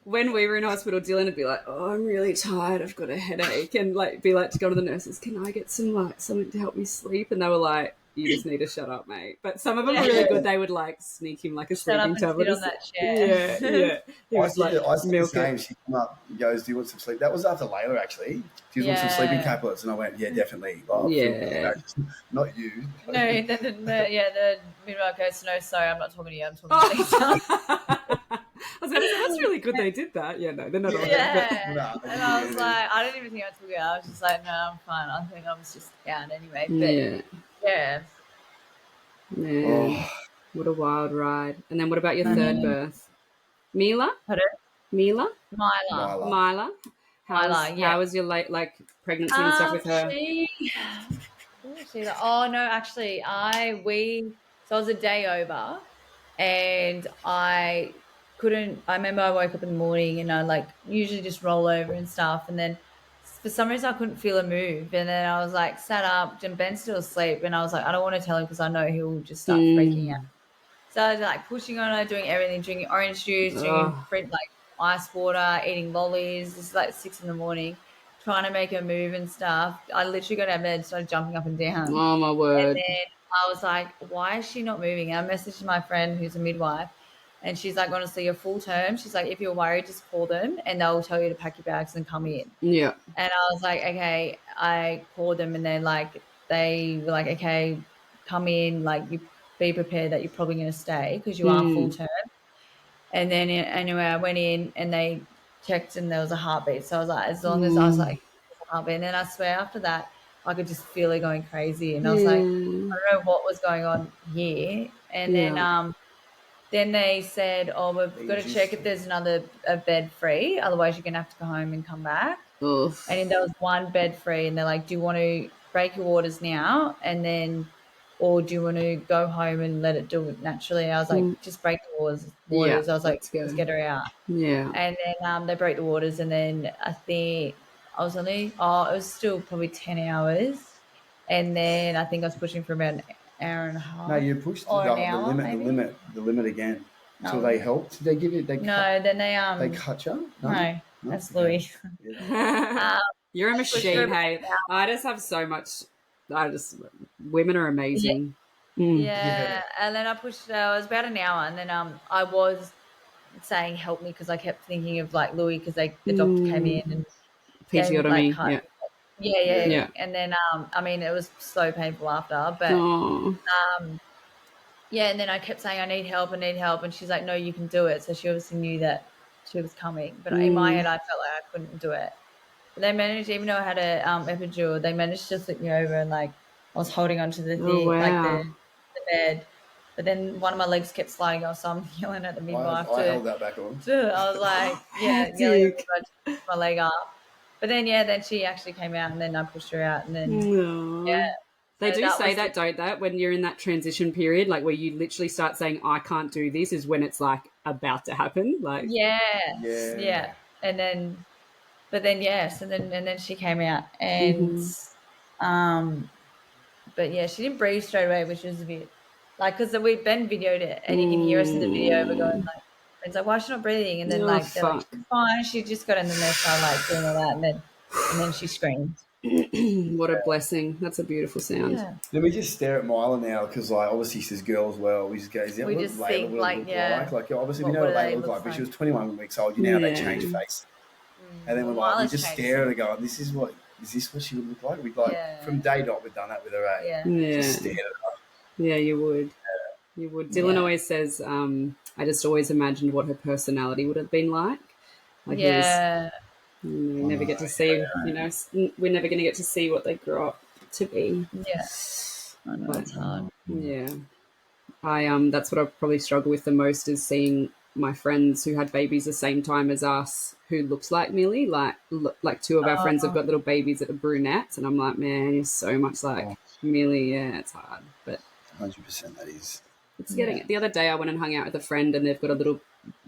when we were in hospital, Dylan would be like, "Oh, I'm really tired. I've got a headache," and like be like to go to the nurses. Can I get some like something to help me sleep? And they were like, "You just need to shut up, mate." But some of them were really good. They would like sneak him like a shut up sleeping and tablet. sit on that chair. Yeah, yeah. He was like, I said the milk same. it. She came up and goes, "Do you want some sleep?" That was after Layla, actually. Do you want some sleeping tablets? And I went, "Yeah, definitely." Oh, Yeah. not you. No, the midwife goes, no, sorry, I'm not talking to you, I'm talking to Lisa. I was going to say that's really good. They did that. Yeah, no, they're not all good. Yeah. No, And I was like, I didn't even think I took it. I was just like, no, I'm fine. I think I was just out anyway. But Yeah, yeah. man, what a wild ride. And then what about your third birth, Mila? Pardon? Mila? Myla. How was your late like pregnancy and stuff with her? Oh no, actually, so I was a day over, and I remember I woke up in the morning and I like usually just roll over and stuff, and then for some reason I couldn't feel a move, and then I was like sat up and Ben's still asleep, and I was like, I don't want to tell him because I know he'll just start freaking out. So I was like pushing on her, doing everything, drinking orange juice, drinking like ice water, eating lollies. This is like 6 a.m, trying to make her move and stuff. I literally got out of bed and started jumping up and down. Oh my And word. then I was like, why is she not moving? And I messaged my friend who's a midwife, and she's like, honestly, you're full term. She's like, if you're worried, just call them and they'll tell you to pack your bags and come in. Yeah. And I was like, okay. I called them and they were like, okay, come in. Like, you be prepared that you're probably going to stay because you are full term. And then anyway, I went in and they checked and there was a heartbeat. So I was like, as long as I was like, heartbeat. And then I swear after that, I could just feel it going crazy. And I was like, I don't know what was going on here. And then they said, oh, we've got to check if there's a bed free. Otherwise, you're going to have to go home and come back. Oof. And then there was one bed free. And they're like, do you want to break your waters now? And then, or do you want to go home and let it do it naturally? I was like, just break the waters. Yeah, I was like, let's get her out. Yeah. And then they broke the waters. And then I think I was it was still probably 10 hours. And then I think I was pushing for about an hour and a half. No, you pushed or the an hour, the limit again. Until they helped. Did they give you? Then they cut you? No, that's Louis. You're a machine, hey. I just have so much. Women are amazing. Yeah. And then I pushed. It was about an hour, and then I was saying help me because I kept thinking of like Louis because the doctor came in and Episiotomy. cut. Yeah. And then I mean it was so painful after, but and then I kept saying I need help, and she's like, no, you can do it. So she obviously knew that she was coming, but in my head I felt like I couldn't do it. But they managed, even though I had a epidural, they managed to flip me over and like I was holding onto the thing, like the bed. But then one of my legs kept sliding off, so I'm yelling at the midwife. I held that back on. I was like, yelling at the midwife to push my leg up. But then then she actually came out, and then I pushed her out, and then They do say that, don't they? When you're in that transition period, like where you literally start saying, I can't do this, is when it's like about to happen. Like And then but then and then she came out and but yeah, she didn't breathe straight away, which was a bit like because Ben videoed it and you can hear us in the video. We're going like, it's like, why is she not breathing? And then they're like, she's fine. She just got in the nest, started like doing all that, and then she screamed. What a blessing. That's a beautiful sound. Yeah. Then we just stare at Mila now because like obviously she's a girl as well. We just go, we just think like obviously we know what Layla looked like, but she was 21 weeks old. You know how they change face. And then we just stare at her going, this is what is this what she would look like? We'd like from day dot we've done that with her. Just stare at her. Yeah, you would. You would. Dylan always says, I just always imagined what her personality would have been like. Like he was, never get to see, we're never going to get to see what they grow up to be. Yeah. I know, it's hard. Yeah. That's what I probably struggle with the most is seeing my friends who had babies the same time as us who looks like Millie. Like two of our friends have got little babies that are brunettes, and I'm like, man, you're so much like Millie. Yeah, it's hard. But 100% that is. It's getting it. The other day I went and hung out with a friend and they've got a little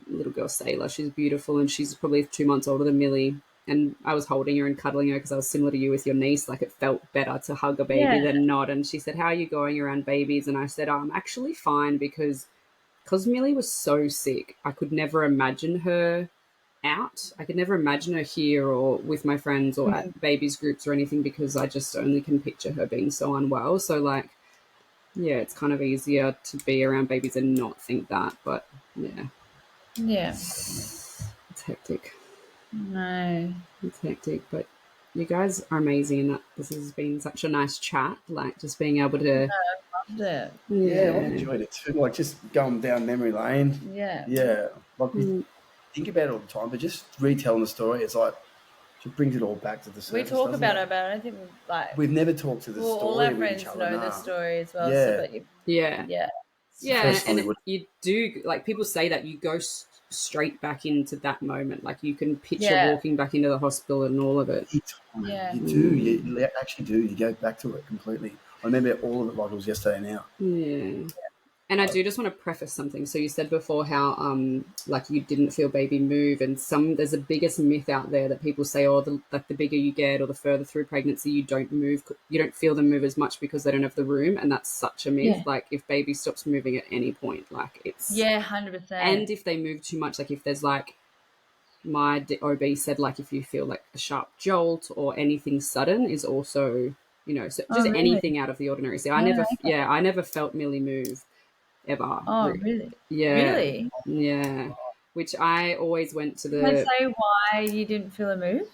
girl, Sayla. She's beautiful and she's probably 2 months older than Millie. And I was holding her and cuddling her because I was similar to you with your niece. Like it felt better to hug a baby than not. And she said, how are you going around babies? And I said, I'm actually fine because Millie was so sick. I could never imagine her out. I could never imagine her here or with my friends or at babies groups or anything because I just only can picture her being so unwell. So like, yeah, it's kind of easier to be around babies and not think that. But yeah. It's hectic. No. It's hectic, but you guys are amazing and that this has been such a nice chat, like just being able to... I loved it. Yeah, I've enjoyed it too, like just going down memory lane. Yeah. Like we think about it all the time, but just retelling the story, it's like, it brings it all back to the surface. We talk about it, but I don't think we've never talked to the story. All our friends know the story as well. Yeah. So, and you do, like people say that you go straight back into that moment. Like you can picture walking back into the hospital and all of it. You do. You actually do. You go back to it completely. I remember all of it like it was yesterday now. Yeah. And I do just want to preface something. So you said before how like you didn't feel baby move, and there's a biggest myth out there that people say, the bigger you get or the further through pregnancy you don't feel them move as much because they don't have the room, and that's such a myth. Like if baby stops moving at any point, like it's 100%. And if they move too much, like if there's like my OB said, like if you feel like a sharp jolt or anything sudden is also so just anything out of the ordinary. So I never felt Millie move. Ever. Oh, really? Yeah. Really? Yeah. Which I always went to the... Can I say why you didn't feel a move?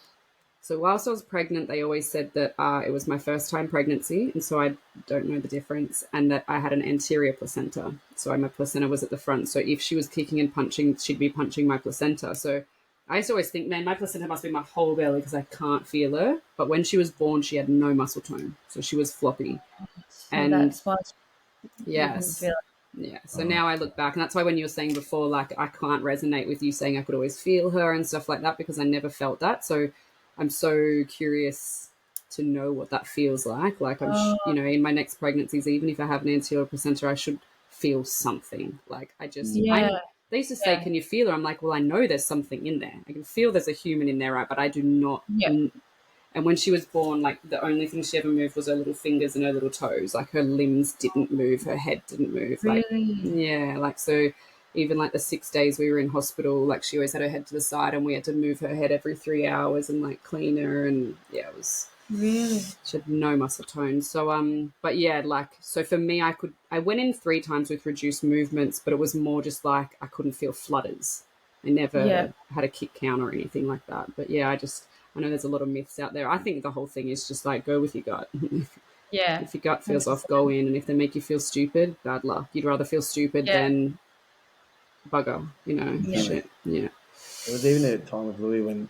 So whilst I was pregnant, they always said that it was my first time pregnancy, and so I don't know the difference, and that I had an anterior placenta. So my placenta was at the front. So if she was kicking and punching, she'd be punching my placenta. So I used to always think, man, my placenta must be my whole belly because I can't feel her. But when she was born, she had no muscle tone. So she was floppy. So that's why you didn't feel it. Yeah, so now I look back, and that's why when you were saying before, like, I can't resonate with you saying I could always feel her and stuff like that because I never felt that. So I'm so curious to know what that feels like. Like, in my next pregnancies, even if I have an anterior placenta, I should feel something. Like, they used to say, can you feel her? I'm like, well, I know there's something in there. I can feel there's a human in there, right? But I do not. And when she was born, like the only thing she ever moved was her little fingers and her little toes. Like her limbs didn't move, her head didn't move. Really? So even like the 6 days we were in hospital, like she always had her head to the side and we had to move her head every 3 hours and like clean her. And it was really, she had no muscle tone. So but so for me, I went in 3 times with reduced movements, but it was more just like I couldn't feel flutters. I never had a kick count or anything like that. But I know there's a lot of myths out there. I think the whole thing is just like go with your gut. If your gut feels off, go in. And if they make you feel stupid, bad luck. You'd rather feel stupid than bugger, shit. Yeah. It was even a time with Louis when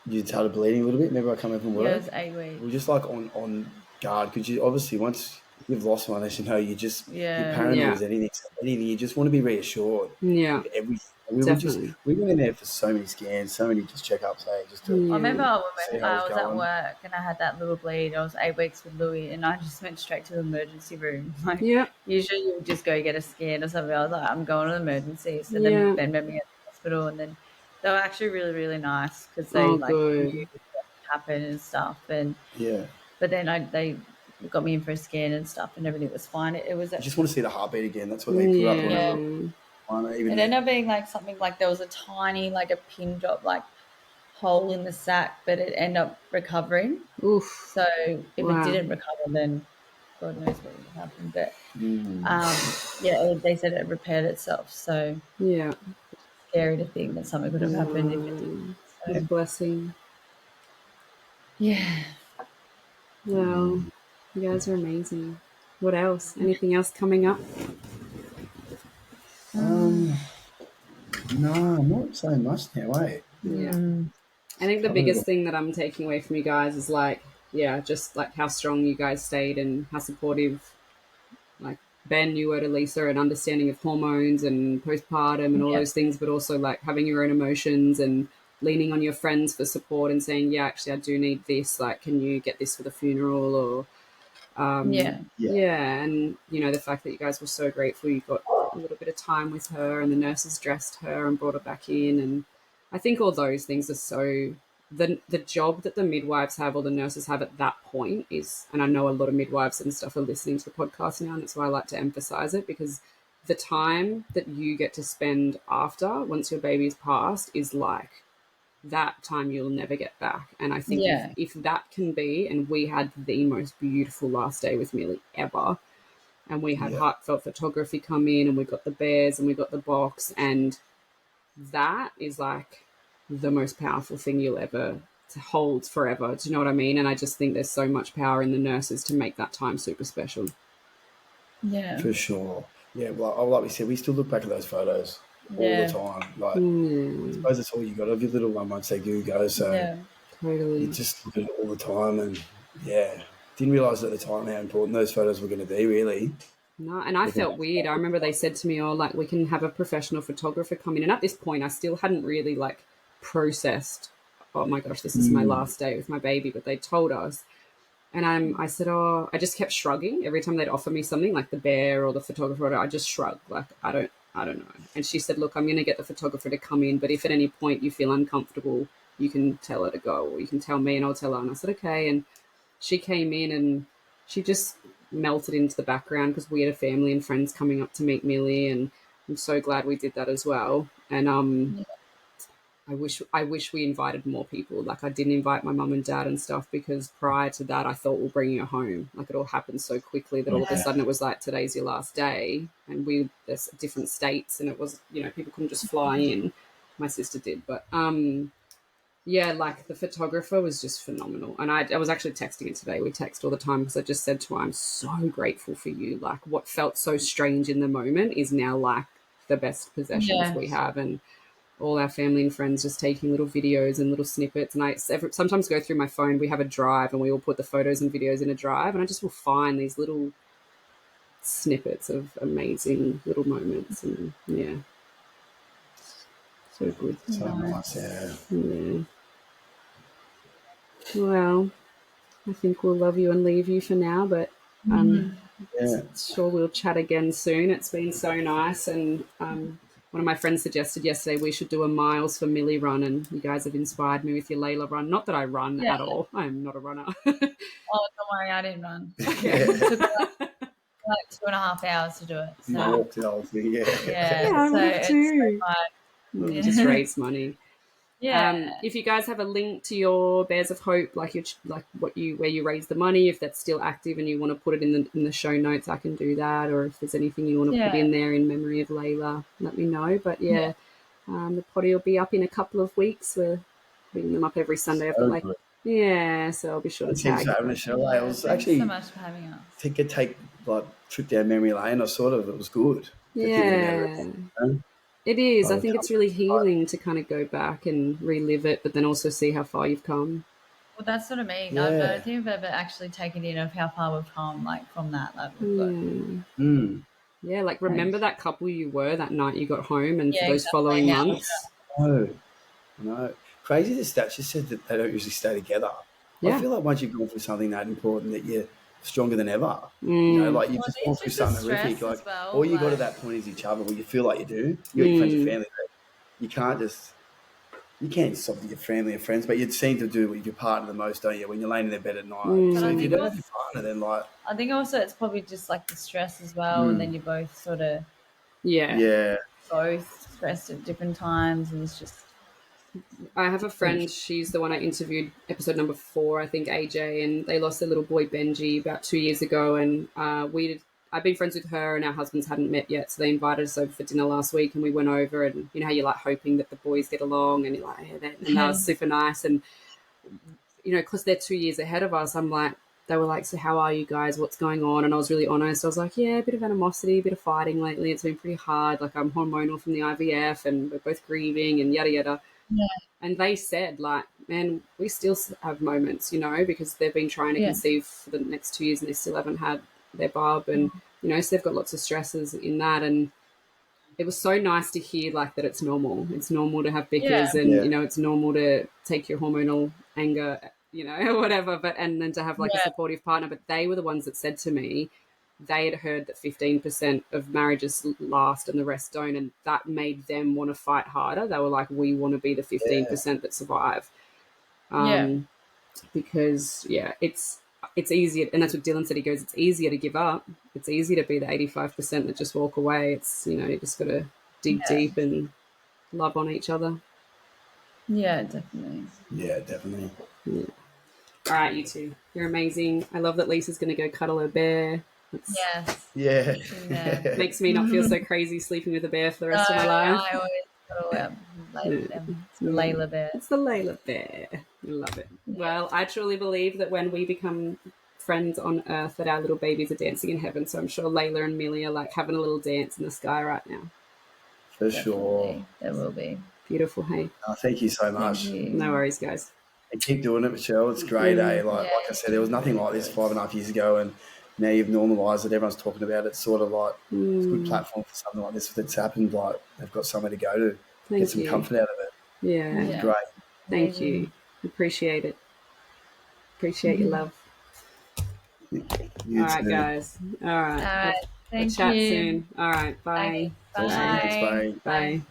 you started bleeding a little bit. Remember I come home from work? Yeah, it was 8 weeks. We were just like on guard because you obviously once you've lost one, as you know, you just your paranoia is anything. You just want to be reassured. Yeah. Everything. We went in there for so many scans, so many just checkups. I remember when I was at work and I had that little bleed. I was 8 weeks with Louis, and I just went straight to the emergency room. Like, usually you would just go get a scan or something. I was like, I'm going to the emergency. So then Ben met me at the hospital, and then they were actually really, really nice because they knew what happened and stuff. And but then they got me in for a scan and stuff, and everything was fine. It was. I just want to see the heartbeat again. That's what they put up on. It ended up being like something like there was a tiny, like a pin drop, like hole in the sac, but it ended up recovering. Oof. So if it didn't recover, then God knows what would happen. But they said it repaired itself. So scary to think that something could have happened if it didn't. So. A blessing. Yeah. Well, you guys are amazing. What else? Anything else coming up? No, not so much now, eh? Yeah. I think the Covered it biggest all. thing that I'm taking away from you guys is like, yeah, just like how strong you guys stayed and how supportive, like Ben, you were to Lisa, and understanding of hormones and postpartum and all Yeah. those things, but also like having your own emotions and leaning on your friends for support and saying, yeah, actually, I do need this. Like, can you get this for the funeral? Or Yeah. Yeah. yeah, and the fact that you guys were so grateful you got a little bit of time with her, and the nurses dressed her and brought her back in, and I think all those things are so the job that the midwives have or the nurses have at that point is, and I know a lot of midwives and stuff are listening to the podcast now, and that's why I like to emphasize it, because the time that you get to spend after once your baby's passed is like that time you'll never get back. And I think Yeah. if that can be, and we had the most beautiful last day with Millie ever, and we had Yeah. heartfelt photography come in, and we got the bears and we got the box, and that is like the most powerful thing you'll ever to hold forever. Do you know what I mean? And I just think there's so much power in the nurses to make that time super special. Yeah. For sure. Yeah, well, like we said, we still look back at those photos all the Yeah. time. Like, I suppose that's all you got of your little one once they do go. So Yeah. you Totally. just look at it all the time, and yeah, didn't realise at the time how important those photos were going to be. Really, No, and I looking felt back. weird. I remember they said to me, "Oh, like we can have a professional photographer come in." And at this point, I still hadn't really like processed. Oh my gosh, this is my last day with my baby. But they told us, and I said, "Oh," I just kept shrugging every time they'd offer me something, like the bear or the photographer. I just shrugged, like I don't know. And she said, "Look, I'm going to get the photographer to come in, but if at any point you feel uncomfortable, you can tell her to go, or you can tell me, and I'll tell her." And I said, "Okay." And she came in and she just melted into the background because we had a family and friends coming up to meet Millie, and I'm so glad we did that as well. And I wish we invited more people. Like I didn't invite my mum and dad and stuff because prior to that I thought we're bringing her home. Like it all happened so quickly that all of a Yeah, sudden it was like today's your last day, and there's different states, and it was people couldn't just fly in. My sister did, but yeah, like the photographer was just phenomenal. And I was actually texting it today. We text all the time because I just said to her, I'm so grateful for you. Like what felt so strange in the moment is now like the best possessions Yeah. we have. And all our family and friends just taking little videos and little snippets. And I sometimes go through my phone. We have a drive and we all put the photos and videos in a drive. And I just will find these little snippets of amazing little moments. And yeah, so good. so nice. Yeah, Yeah. Well, I think we'll love you and leave you for now, but yeah. sure we'll chat again soon. It's been so nice, and one of my friends suggested yesterday we should do a miles for Millie run, and you guys have inspired me with your Layla run. Not that I run Yeah. at all. I am not a runner. Oh, don't worry, I didn't run. Okay. It took like 2.5 hours to do it. You So walked the whole thing. Yeah, yeah, Yeah, I so would have it's so too. fun. Just raise money. Yeah. If you guys have a link to your Bears of Hope, like where you raise the money, if that's still active and you want to put it in the show notes, I can do that. Or if there's anything you want to put Yeah. in there in memory of Layla, let me know. But yeah, the potty will be up in a couple of weeks. We're putting them up every Sunday. I've got so like good. so I'll be sure to Thanks heaps tag. for having us, Rochelle. I was Thanks so actually much for having us. take like trip down memory lane. It was good to thinking about it. Yeah, You know? it is. By I the think it's time, really healing to kind of go back and relive it, but then also see how far you've come. Well, that's what I mean. I yeah. don't think I've ever actually taken in of how far we've come, like from that. Like we've got, Mm. Yeah, like like, remember that couple you were that night you got home and for yeah, those exactly. following How, months? No, no. Crazy the stat. She said that they don't usually stay together. I Yeah. feel like once you've gone through something that important, that you're stronger than ever. You know, like you've well, just I gone think through it's just the something horrific. stress Like as well. all you got Like, at that point is each other. Well, you feel like you do. You got your friends, your family. But you can't just. You can't stop your family and friends, but you seem to do with your partner the most, don't you? When you're laying in their bed at night. but So I if you think don't also, have your partner, then like, I think also it's probably just like the stress as well, and then you're both sort of Yeah. yeah, both stressed at different times, and it's just I have a friend, she's the one I interviewed episode number 4, I think, AJ, and they lost their little boy Benji about 2 years ago. And I've been friends with her and our husbands hadn't met yet. So they invited us over for dinner last week and we went over, and you know how you're like hoping that the boys get along, and that was super nice. And, because they're 2 years ahead of us, I'm like, they were like, so how are you guys? What's going on? And I was really honest. I was like, yeah, a bit of animosity, a bit of fighting lately. It's been pretty hard. Like, I'm hormonal from the IVF and we're both grieving and yada, yada. Yeah. And they said, like, man, we still have moments, you know, because they've been trying to conceive for the next 2 years and they still haven't had their bub. And, you know, so they've got lots of stresses in that. And it was so nice to hear, like, that it's normal. It's normal to have bickers and, you know, it's normal to take your hormonal anger, you know, or whatever, but and then to have like a supportive partner. But they were the ones that said to me they had heard that 15% of marriages last and the rest don't, and that made them want to fight harder. They were like, we want to be the 15% that survive. Because it's easier, and that's what Dylan said. He goes, it's easier to give up. It's easier to be the 85% that just walk away. It's, you know, you just got to dig deep and love on each other. Yeah, definitely. Yeah, definitely. Yeah. All right, you two. You're amazing. I love that Lisa's going to go cuddle her bear. Yeah. Makes me not feel so crazy sleeping with a bear for the rest of my life. I always cuddle them. It's the Layla bear. It's the Layla bear. I love it. Yeah. Well, I truly believe that when we become friends on Earth, that our little babies are dancing in heaven. So I'm sure Layla and Millie are like having a little dance in the sky right now. For sure. There will be. Beautiful, hey. Oh, thank you so much. No worries, guys. And keep doing it, Rochelle. It's great, eh? Like I said, there was nothing like this 5.5 years ago, and now you've normalised it. Everyone's talking about it. It's sort of like it's a good platform for something like this that's happened. Like they've got somewhere to go to, get some comfort out of it. Yeah. Great. Thank you. Appreciate it. Appreciate your love. You All right, guys. All right. Thank you. We'll chat soon. All right. Bye. Bye. Thanks, bye. Bye.